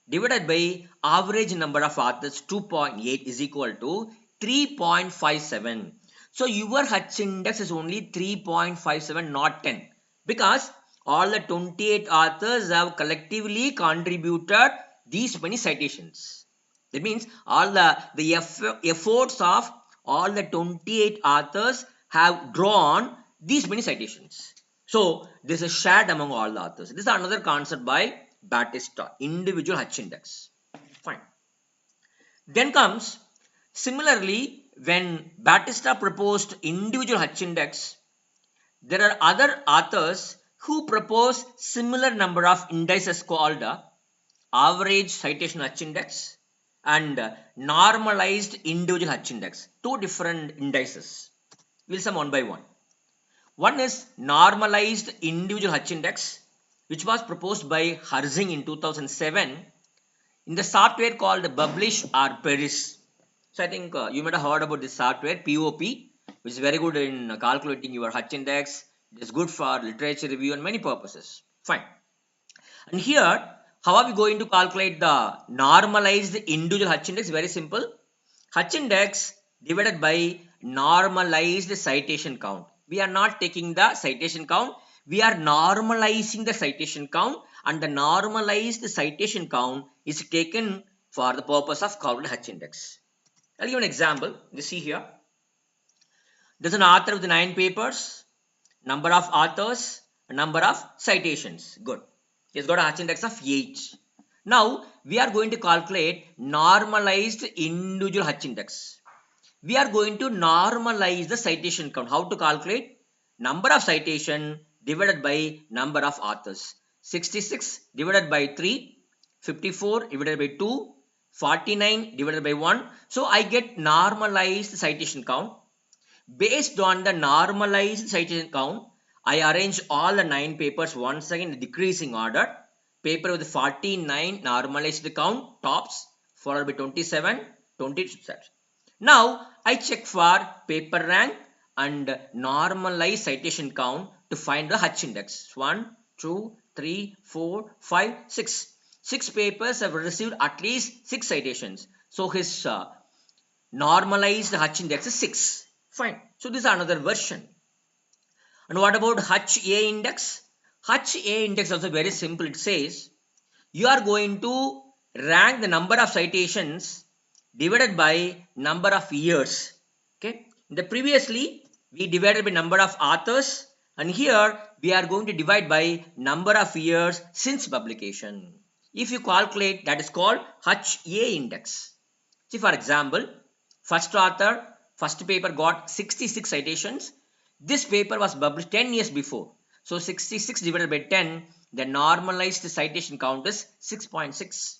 divided by average number of authors 2.8 is equal to 3.57. So your H index is only 3.57, not 10, because all the 28 authors have collectively contributed these many citations. That means all the efforts of all the 28 authors have drawn these many citations. So this is shared among all the authors. This is another concept by Batista, individual H index. Fine. Then comes, similarly, when Batista proposed individual H index, there are other authors who propose similar number of indices called average citation H index and normalized individual H index. 2 different indices. We'll sum one by one. One is normalized individual Hutch index, which was proposed by Harzing in 2007 in the software called Publish or Perish. So I think you might have heard about this software, POP, which is very good in calculating your Hutch index. It is good for literature review and many purposes. Fine. And here, how are we going to calculate the normalized individual Hutch index? Very simple. Hutch index divided by normalized citation count. We are not taking the citation count. We are normalizing the citation count, and the normalized citation count is taken for the purpose of calculating Hutch index. I'll give an example. You see here. There's an author with 9 papers, number of authors, number of citations. Good. He's got a Hutch index of 8. Now we are going to calculate normalized individual Hutch index. We are going to normalize the citation count. How to calculate? Number of citation divided by number of authors. 66 divided by 3, 54 divided by 2, 49 divided by 1. So I get normalized citation count. Based on the normalized citation count, I arrange all the 9 papers once again in decreasing order. Paper with 49 normalized count tops, followed by 27, 27. Now I check for paper rank and normalized citation count to find the Hutch index. 1, 2, 3, 4, 5, 6. 6 papers have received at least 6 citations. So his normalized Hutch index is 6. Fine. So this is another version. And what about Hutch A index? Hutch A index is also very simple. It says you are going to rank the number of citations divided by number of years. Okay. Previously we divided by number of authors, and here we are going to divide by number of years since publication. If you calculate, that is called Hutch A index. See, for example, first author, first paper got 66 citations. This paper was published 10 years before. So 66 divided by 10, the normalized citation count is 6.6.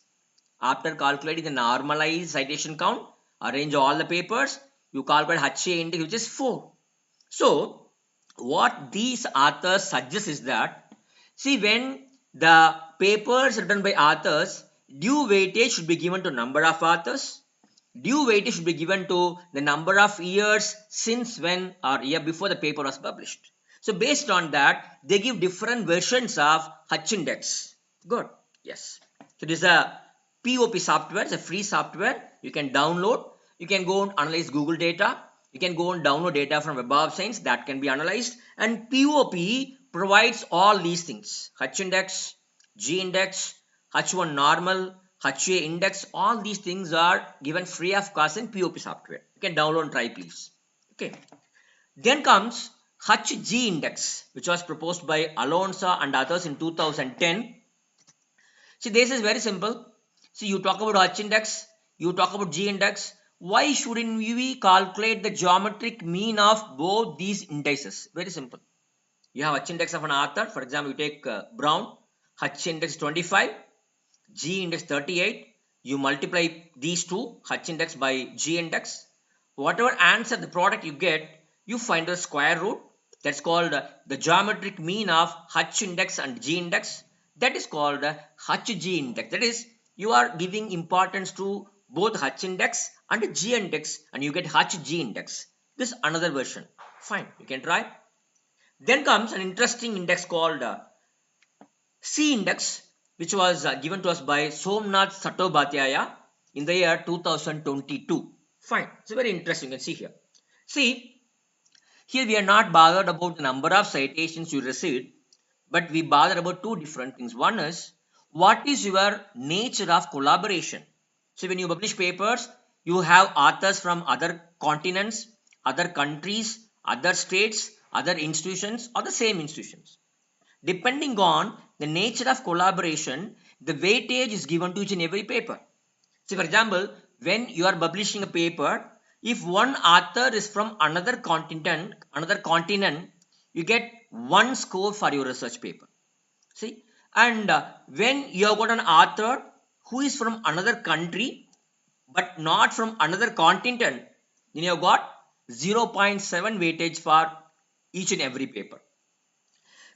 After calculating the normalized citation count, arrange all the papers, you calculate Hutch A index, which is 4. So what these authors suggest is that, see, when the papers written by authors, due weightage should be given to number of authors. Due weightage should be given to the number of years since when or year before the paper was published. So based on that, they give different versions of Hutch index. Good. Yes. So this is a POP software. It's a free software. You can download. You can go and analyze Google data. You can go and download data from Web of Science that can be analyzed. And POP provides all these things. Hutch index, G index, Hutch1 normal, Hutch A index, all these things are given free of cost in POP software. You can download and try, please. Okay. Then comes Hutch G index, which was proposed by Alonso and others in 2010. See, this is very simple. See, you talk about Hutch index, you talk about G index. Why shouldn't we calculate the geometric mean of both these indices? Very simple. You have Hutch index of an author. For example, you take Brown, Hutch index 25. G index 38, you multiply these two, Hutch index by G index. Whatever answer, the product you get, you find the square root. That's called the geometric mean of Hutch index and G index. That is called Hutch G index. That is, you are giving importance to both Hutch index and G index, and you get Hutch G index. This is another version. Fine, you can try. Then comes an interesting index called C index, which was given to us by Somnath Chattopadhyaya in the year 2022. Fine. It's very interesting. You can see here. See, here we are not bothered about the number of citations you received, but we bother about two different things. One is, what is your nature of collaboration? So when you publish papers, you have authors from other continents, other countries, other states, other institutions, or the same institutions. Depending on the nature of collaboration, the weightage is given to each and every paper. So for example, when you are publishing a paper, if one author is from another continent, you get 1 score for your research paper. See, and when you have got an author who is from another country but not from another continent, then you have got 0.7 weightage for each and every paper.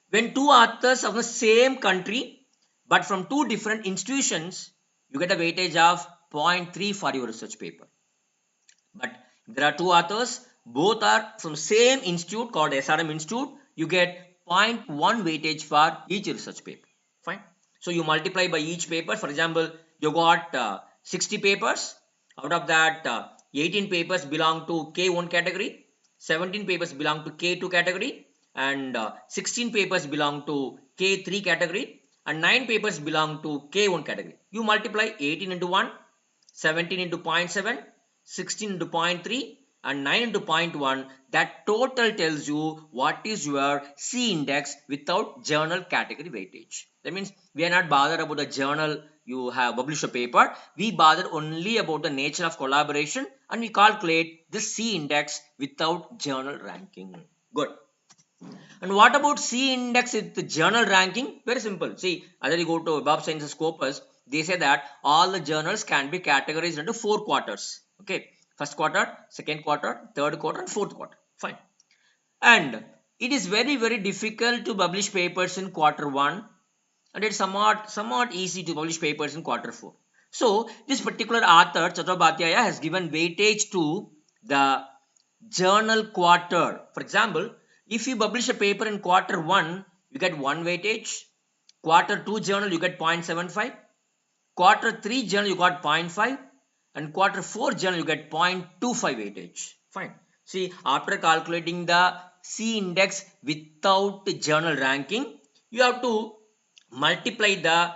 When two authors of the same country but from two different institutions, you get a weightage of zero point 0.3 for your research paper. But there are two authors, both are from same institute called SRM Institute, you get 0.1 weightage for each research paper. Fine. So you multiply by each paper. For example, you got 60 papers. Out of that, 18 papers belong to K1 category, 17 papers belong to K2 category, and 16 papers belong to K3 category, and 9 papers belong to K1 category. You multiply 18 into 1, 17 into 0.7, 16 into 0.3, and 9 into 0.1. That total tells you what is your C index without journal category weightage. That means we are not bothered about the journal you have published a paper. We bother only about the nature of collaboration, and we calculate the C index without journal ranking. Good. And what about C index with the journal ranking? Very simple. See, either you go to Web of Sciences Scopus, they say that all the journals can be categorized into 4 quarters. Okay. First quarter, second quarter, third quarter, and fourth quarter. Fine. And it is very, very difficult to publish papers in quarter 1, and it's somewhat easy to publish papers in quarter 4. So this particular author, Chattopadhyaya, has given weightage to the journal quarter. For example, if you publish a paper in quarter 1, you get 1 weightage. Quarter 2 journal, you get 0.75. Quarter 3 journal, you got 0.5. And quarter 4 journal, you get 0.25 weightage. Fine. See, after calculating the C index without the journal ranking, you have to multiply the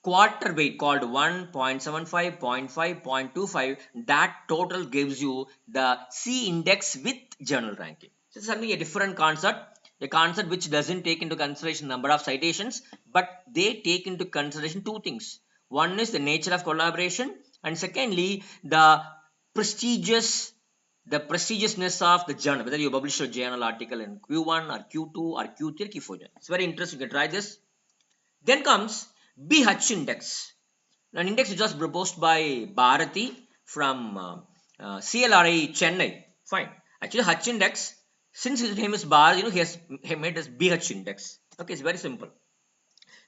quarter weight called 1.75, 0.5, 0.25. That total gives you the C index with journal ranking. So it's something a different concept, a concept which doesn't take into consideration number of citations, but they take into consideration two things. One is the nature of collaboration, and secondly, the prestigiousness of the journal, whether you publish a journal article in Q1 or Q2 or Q3 or Q4. It's very interesting. You can try this. Then comes BH index, an index which was proposed by Bharati from CLRI Chennai. Fine. Actually, Hutch index, since his name is Bharati, he made as BH index. Okay, it's very simple.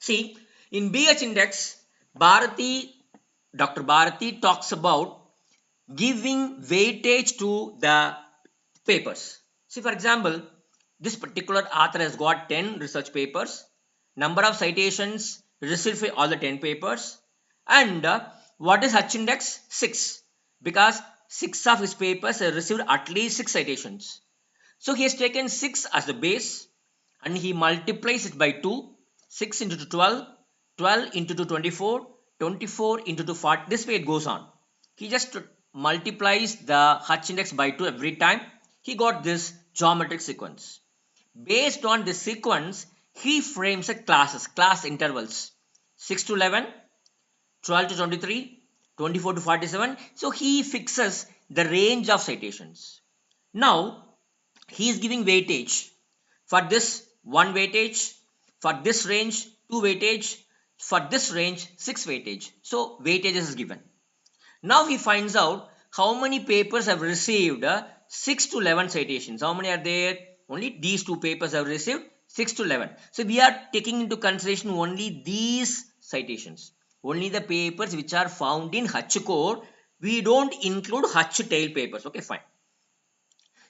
See, in BH index, Dr. Bharati talks about giving weightage to the papers. See, for example, this particular author has got 10 research papers, number of citations received for all the 10 papers, and what is Hutch index? 6, because 6 of his papers have received at least 6 citations. So he has taken 6 as the base and he multiplies it by 2, 6 into 12, 12 into 24, 24 into 40. This way it goes on. He just multiplies the Hutch index by 2 every time. He got this geometric sequence. Based on this sequence, he frames a class intervals, 6 to 11, 12 to 23, 24 to 47. So he fixes the range of citations. Now he is giving weightage. For this, 1 weightage. For this range, 2 weightage. For this range, 6 weightage. So weightage is given. Now he finds out how many papers have received 6 to 11 citations. How many are there? Only these 2 papers have received 6 to 11. So we are taking into consideration only these citations. Only the papers which are found in Hutch core. We don't include Hutch tail papers. Okay, fine.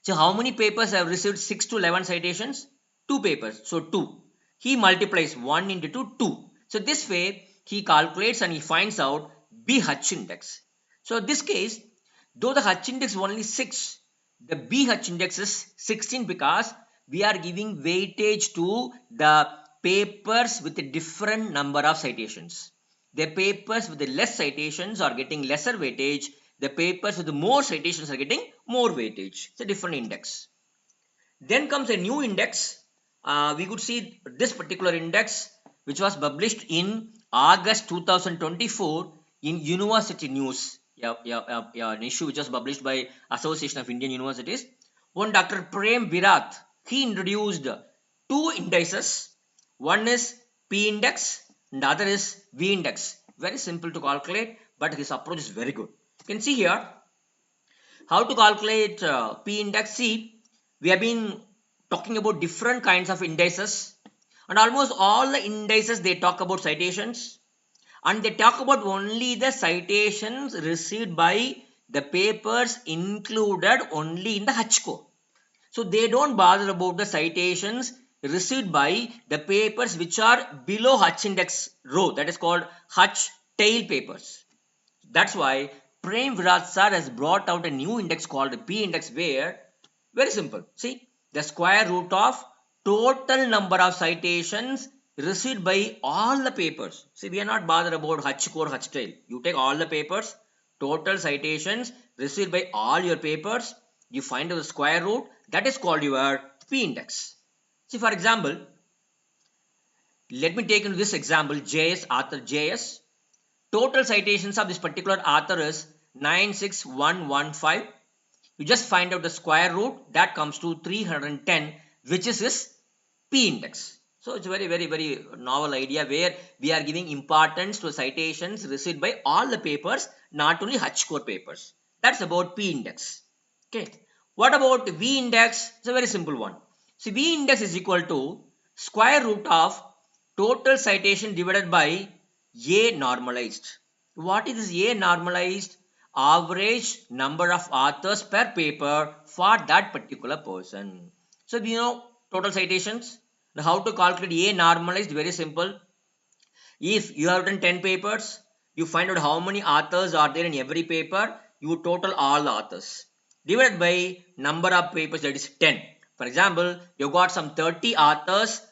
So how many papers have received 6 to 11 citations? 2 papers. So 2. He multiplies 1 into 2. So this way he calculates and he finds out B Hutch index. So in this case, though the Hutch index is only 6, the B Hutch index is 16 because we are giving weightage to the papers with a different number of citations. The papers with the less citations are getting lesser weightage. The papers with the more citations are getting more weightage. It's a different index. Then comes a new index. We could see this particular index which was published in August 2024 in University News. An issue which was published by Association of Indian Universities. One Dr. Prem Virath, he introduced 2 indices. One is P index and the other is V index. Very simple to calculate, but his approach is very good. You can see here how to calculate P index. See, we have been talking about different kinds of indices, and almost all the indices they talk about citations, and they talk about only the citations received by the papers included only in the H core. So they don't bother about the citations received by the papers which are below H index row, that is called H tail papers. That's why Prem Virat sir has brought out a new index called P index, where very simple. See, the square root of total number of citations received by all the papers. See, we are not bothered about H core, H tail. You take all the papers, total citations received by all your papers, you find the square root, that is called your P index. See, for example, let me take in this example JS, author JS. Total citations of this particular author is 96115. You just find out the square root, that comes to 310, which is his P index. So it's a very novel idea where we are giving importance to citations received by all the papers, not only H core papers. That's about P index. Okay. What about V index? It's a very simple one. See, V index is equal to square root of total citation divided by A normalized. What is this A normalized? Average number of authors per paper for that particular person. So we know total citations. Now how to calculate A normalized? Very simple. If you have written 10 papers, you find out how many authors are there in every paper, you total all the authors. Divided by number of papers, that is 10. For example, you got some 30 authors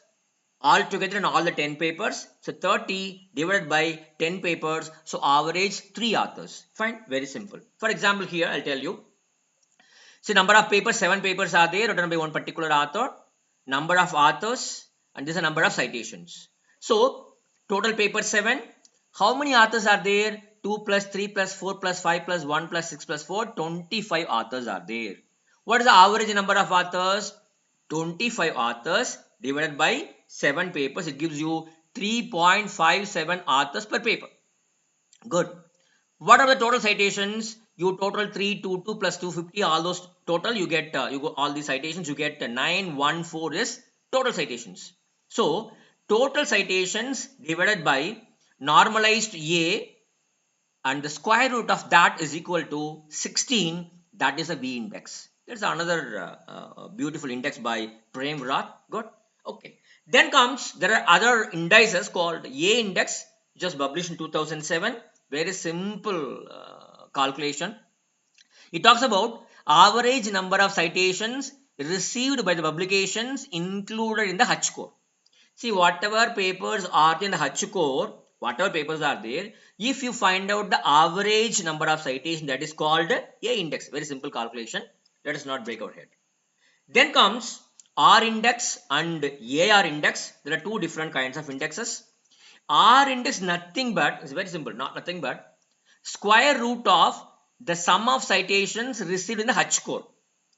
all together in all the 10 papers. So 30 divided by 10 papers. So average 3 authors. Fine. Very simple. For example, here I'll tell you. So number of papers, 7 papers are there written by one particular author. Number of authors, and this is a number of citations. So total paper 7. How many authors are there? 2 plus 3 plus 4 plus 5 plus 1 plus 6 plus 4. 25 authors are there. What is the average number of authors? 25 authors divided by 7 papers. It gives you 3.57 authors per paper. Good. What are the total citations? You total 322 plus 250, all those total you get, you go all these citations, you get 914 is total citations. So total citations divided by normalized A, and the square root of that is equal to 16. That is a V index. That's another beautiful index by Prem Virat. Good. Okay. Then comes, there are other indices called A index, just published in 2007. Very simple calculation. It talks about average number of citations received by the publications included in the H core. See, whatever papers are in the H core, whatever papers are there, if you find out the average number of citations, that is called A index. Very simple calculation. Let us not break our head. Then comes R index and AR index. There are two different kinds of indexes. R index nothing but, it's very simple, not nothing but square root of the sum of citations received in the H core.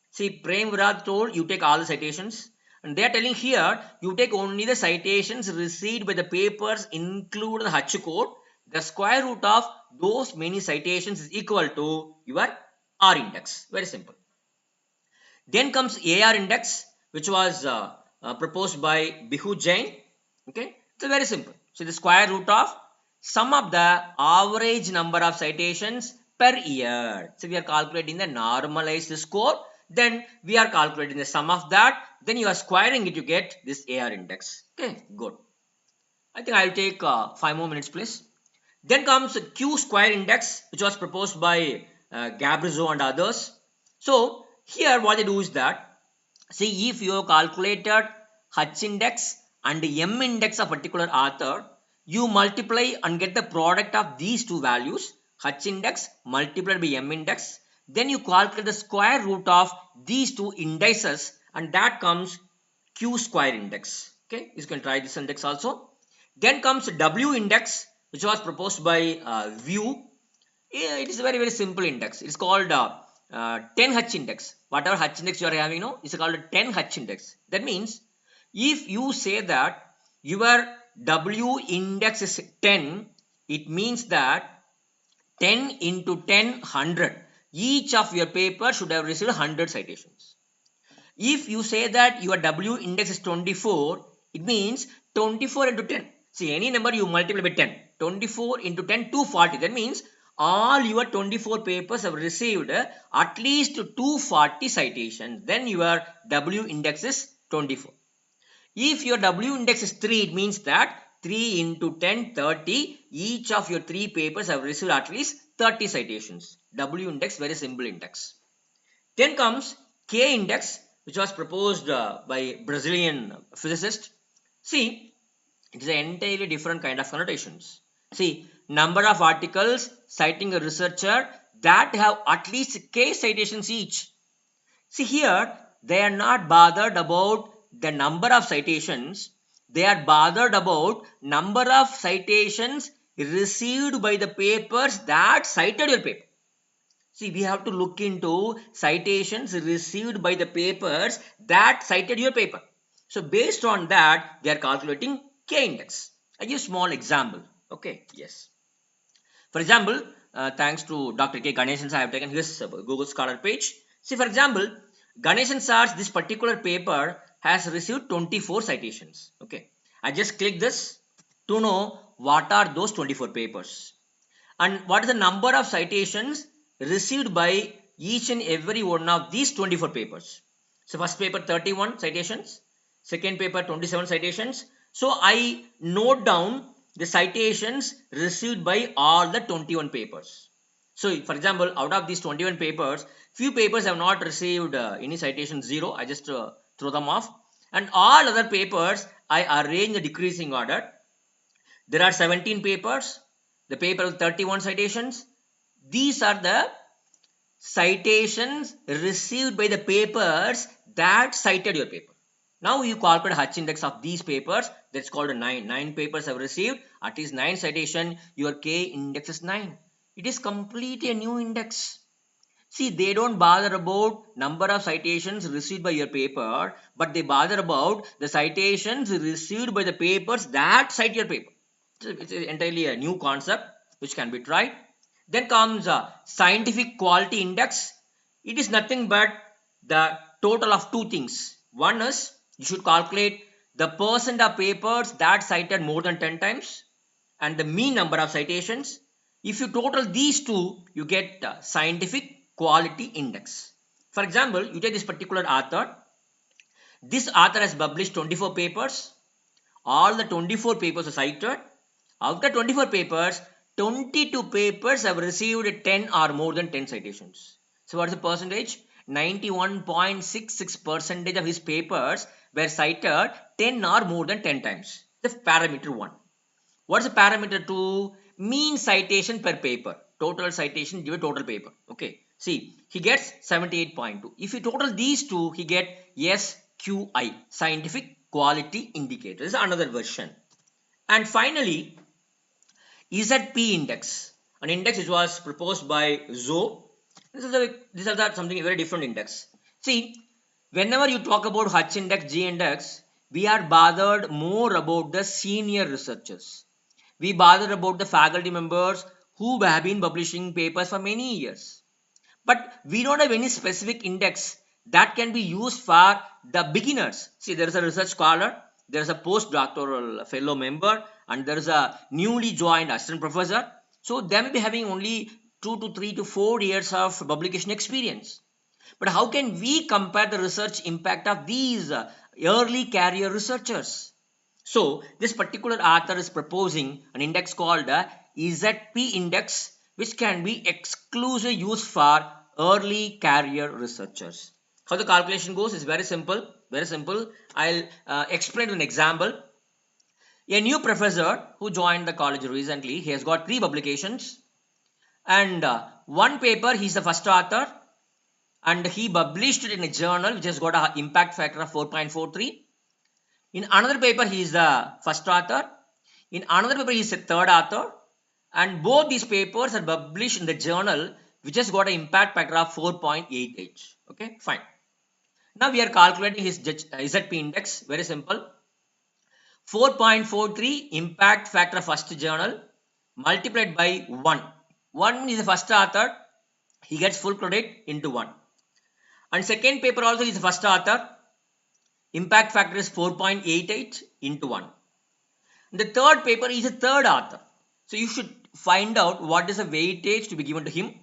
See, Prem Virat told you take all the citations, and they are telling here you take only the citations received by the papers included in the H core. The square root of those many citations is equal to your R index. Very simple. Then comes AR index, which was proposed by Bihu Jain. Okay, it's very simple. So the square root of sum of the average number of citations per year. So we are calculating the normalized score. Then we are calculating the sum of that. Then you are squaring it, you get this AR index. Okay, good. I think I will take 5 more minutes, please. Then comes Q square index, which was proposed by Gabrizzo and others. So here what they do is that, see, if you have calculated H index and M index of particular author, you multiply and get the product of these two values, H index multiplied by M index. Then you calculate the square root of these two indices, and that comes Q square index. Okay, you can try this index also. Then comes W index, which was proposed by View. It is a very simple index. It's called 10H index. Whatever H index you are having, it's called a 10H index. That means if you say that your W index is 10, it means that 10 into 10, 100. Each of your paper should have received 100 citations. If you say that your W index is 24, it means 24 into 10. See, any number you multiply by 10. 24 into 10, 240. That means all your 24 papers have received at least 240 citations. Then your W index is 24. If your W index is 3, it means that 3 into 10, 30. Each of your 3 papers have received at least 30 citations. W index, very simple index. Then comes K index, which was proposed by Brazilian physicist. See, it is an entirely different kind of connotations. See, number of articles citing a researcher that have at least K citations each. See here, they are not bothered about the number of citations. They are bothered about number of citations received by the papers that cited your paper. See, we have to look into citations received by the papers that cited your paper. So based on that, they are calculating K index. I give small example. Okay, yes. For example, thanks to Dr. K. Ganesan, I have taken his Google Scholar page. See, for example, Ganesan Sir's this particular paper has received 24 citations. Okay, I just click this to know what are those 24 papers and what is the number of citations received by each and every one of these 24 papers. So first paper 31 citations, second paper 27 citations. So I note down the citations received by all the 21 papers. So for example, out of these 21 papers, few papers have not received any citation, 0. I just throw them off, and all other papers I arrange the decreasing order. There are 17 papers, the paper with 31 citations. These are the citations received by the papers that cited your paper. Now you calculate H index of these papers. That's called a 9. 9 papers have received at least 9 citation. Your K index is 9. It is completely a new index. See, they don't bother about number of citations received by your paper, but they bother about the citations received by the papers that cite your paper. It's entirely a new concept which can be tried. Then comes scientific quality index. It is nothing but the total of two things. One is you should calculate the percent of papers that cited more than 10 times and the mean number of citations. If you total these two, you get scientific quality index. For example, you take this particular author. This author has published 24 papers. All the 24 papers are cited. After 24 papers, 22 papers have received 10 or more than 10 citations. So what is the percentage? 91.66% of his papers were cited 10 or more than 10 times. The parameter 1. What is the parameter 2? Mean citation per paper. Total citation divided total paper. Okay. See, he gets 78.2. If you total these two, he get SQI, scientific quality indicator. This is another version. And finally, ZP index, an index which was proposed by Zhou. This is something very different index. See, whenever you talk about H index, G index, we are bothered more about the senior researchers. We bother about the faculty members who have been publishing papers for many years. But we don't have any specific index that can be used for the beginners. See, there is a research scholar, there is a postdoctoral fellow member, and there is a newly joined assistant professor. So they may be having only 2 to 3 to 4 years of publication experience. But how can we compare the research impact of these early career researchers? So this particular author is proposing an index called ZP index, which can be exclusively used for early career researchers. How the calculation goes is very simple. Very simple. I'll explain with an example. A new professor who joined the college recently, he has got 3 publications, and one paper he's the first author, and he published it in a journal which has got an impact factor of 4.43. In another paper, he is the first author. In another paper, he is the third author. And both these papers are published in the journal which has got an impact factor of 4.88. Okay, fine. Now we are calculating his ZP index. Very simple. 4.43 impact factor of first journal multiplied by 1. 1 is the first author. He gets full credit into 1. And second paper also is first author. Impact factor is 4.88 into 1. The third paper is a third author. So you should find out what is the weightage to be given to him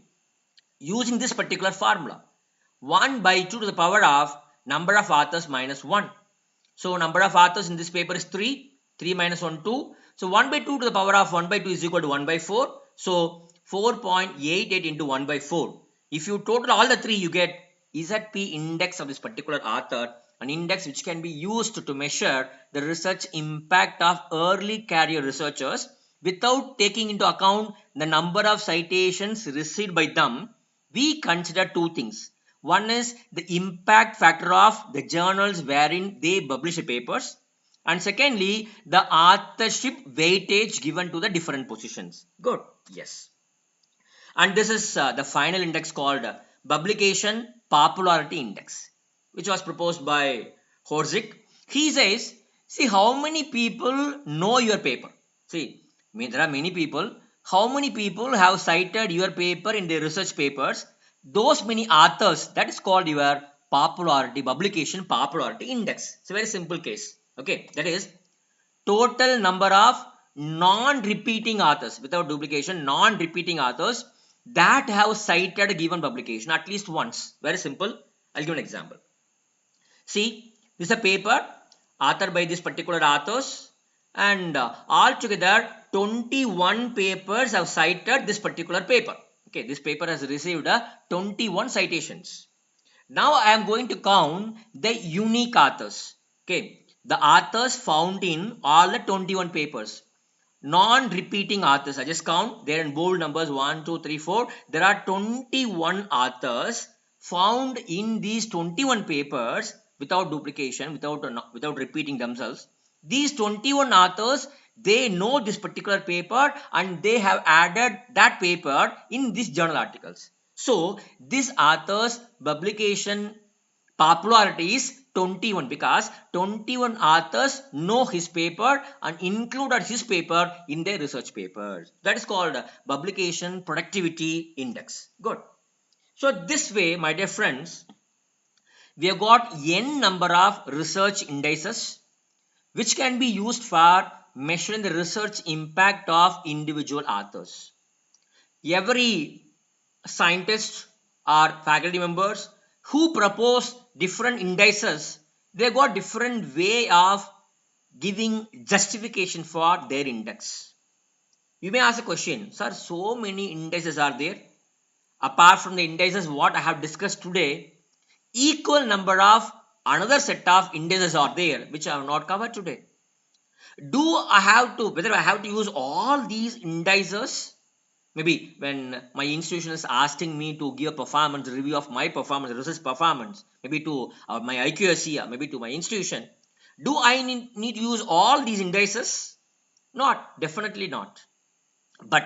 using this particular formula. 1 by 2 to the power of number of authors minus 1. So number of authors in this paper is 3. 3 minus 1, 2. So 1 by 2 to the power of 1 by 2 is equal to 1 by 4. So 4.88 into 1 by 4. If you total all the 3, you get ZP index of this particular author, an index which can be used to measure the research impact of early career researchers without taking into account the number of citations received by them. We consider two things. One is the impact factor of the journals wherein they publish the papers, and secondly, the authorship weightage given to the different positions. Good. Yes. And this is the final index called publication popularity index, which was proposed by Horzik. He says, see how many people know your paper. See, there are many people. How many people have cited your paper in their research papers? Those many authors, that is called your popularity, publication popularity index. It's a very simple case. Okay, that is total number of non-repeating authors, without duplication, non-repeating authors that have cited a given publication at least once. Very simple. I'll give an example. See, this is a paper authored by this particular authors, and altogether 21 papers have cited this particular paper. Okay, this paper has received 21 citations. Now I am going to count the unique authors. Okay, the authors found in all the 21 papers. Non-repeating authors, I just count, they're in bold numbers 1, 2, 3, 4. There are 21 authors found in these 21 papers without duplication, without repeating themselves. These 21 authors, they know this particular paper and they have added that paper in these journal articles. So this author's publication popularity is 21 because 21 authors know his paper and included his paper in their research papers. That is called publication productivity index. Good. So this way, my dear friends, we have got n number of research indices which can be used for measuring the research impact of individual authors. Every scientist or faculty members who propose different indices, they got different way of giving justification for their index. You may ask a question, sir, so many indices are there. Apart from the indices what I have discussed today, equal number of another set of indices are there which I have not covered today. Whether I have to use all these indices? Maybe when my institution is asking me to give a performance review of my performance, research performance, maybe to my IQSC, maybe to my institution, do I need to use all these indices? Not, definitely not. But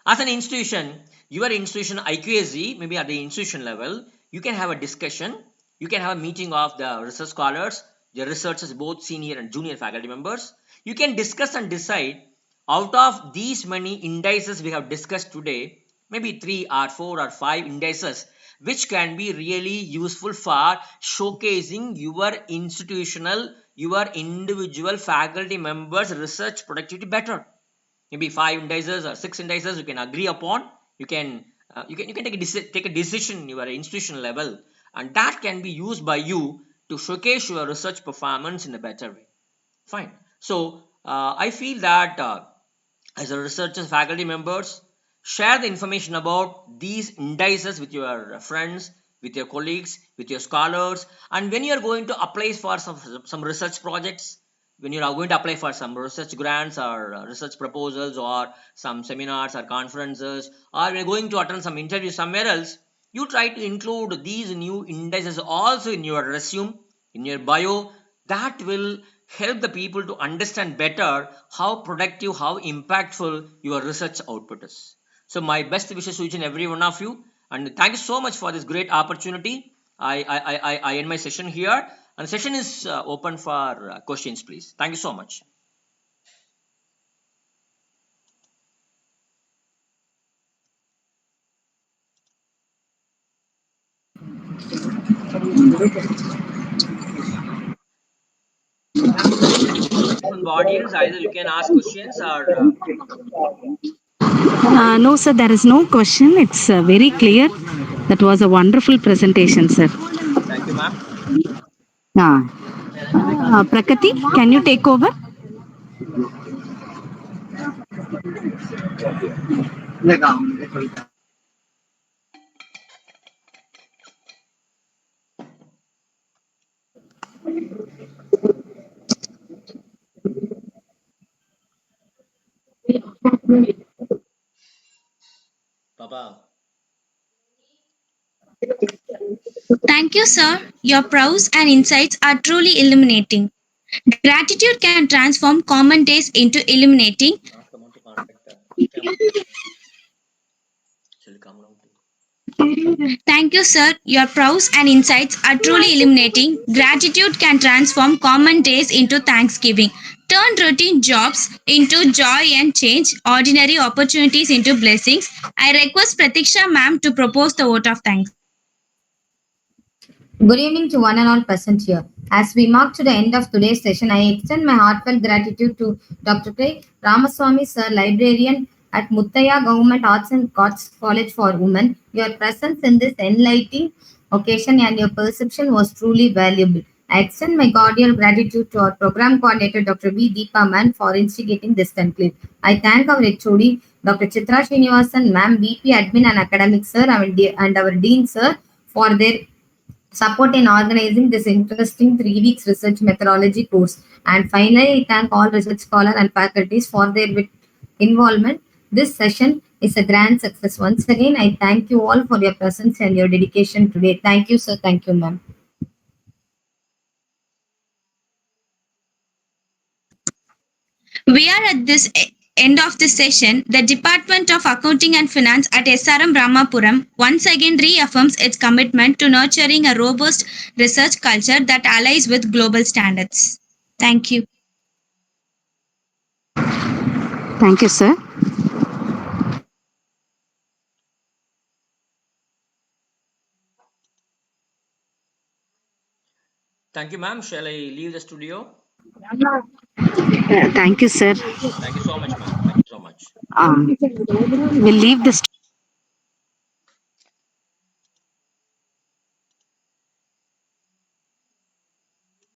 as an institution, your institution IQSC, maybe at the institution level, you can have a discussion, you can have a meeting of the research scholars, the researchers, both senior and junior faculty members. You can discuss and decide out of these many indices we have discussed today, maybe 3 or 4 or 5 indices which can be really useful for showcasing your institutional, your individual faculty members research productivity better. Maybe 5 indices or 6 indices you can agree upon. You can take a decision in your institutional level, and that can be used by you to showcase your research performance in a better way. Fine. So I feel that as a researchers, faculty members, share the information about these indices with your friends, with your colleagues, with your scholars, and when you are going to apply for some research projects, when you are going to apply for some research grants or research proposals or some seminars or conferences, or when you're going to attend some interview somewhere else, you try to include these new indices also in your resume, in your bio. That will help the people to understand better how productive, how impactful your research output is. So my best wishes to each and every one of you, and thank you so much for this great opportunity. I end my session here, and the session is open for questions, please. Thank you so much. Ma'am, from the audience, either you can ask questions or No, sir, there is no question. It's very clear. That was a wonderful presentation, sir. thank you, ma'am. Ah. Prakati, can you take over? Papa. Thank you, sir. Your prose and insights are truly illuminating. Gratitude can transform common days into illuminating. Ask amount to contact. Stay amount to come down to. Thank you, sir. Your prose and insights are truly illuminating. Gratitude can transform common days into thanksgiving, turn routine jobs into joy and change ordinary opportunities into blessings. I request Pratiksha ma'am to propose the vote of thanks. Good evening to one and all present here. As we mark to the end of today's session, I extend my heartfelt gratitude to Dr. K. Ramaswamy, Sir, librarian at Muttaya Government Arts and Crafts College for Women. Your presence in this enlightening occasion and your perception was truly valuable. I extend my cordial gratitude to our program coordinator, Dr. V. Deepa Man, for instigating this conclave. I thank our HOD, Dr. Chitra Srinivasan, Ma'am, VP Admin and Academic Sir, and our Dean Sir, for their support in organizing this interesting 3 weeks research methodology course. And finally, I thank all research scholars and faculties for their involvement. This session is a grand success. Once again, I thank you all for your presence and your dedication today. Thank you, sir. Thank you, ma'am. We are at this end of this session. The Department of Accounting and Finance at SRM Ramapuram once again reaffirms its commitment to nurturing a robust research culture that allies with global standards. Thank you. Thank you, sir. Thank you, ma'am. Shall I leave the studio? Thank you, sir. Thank you so much, ma'am. Thank you so much. We'll leave the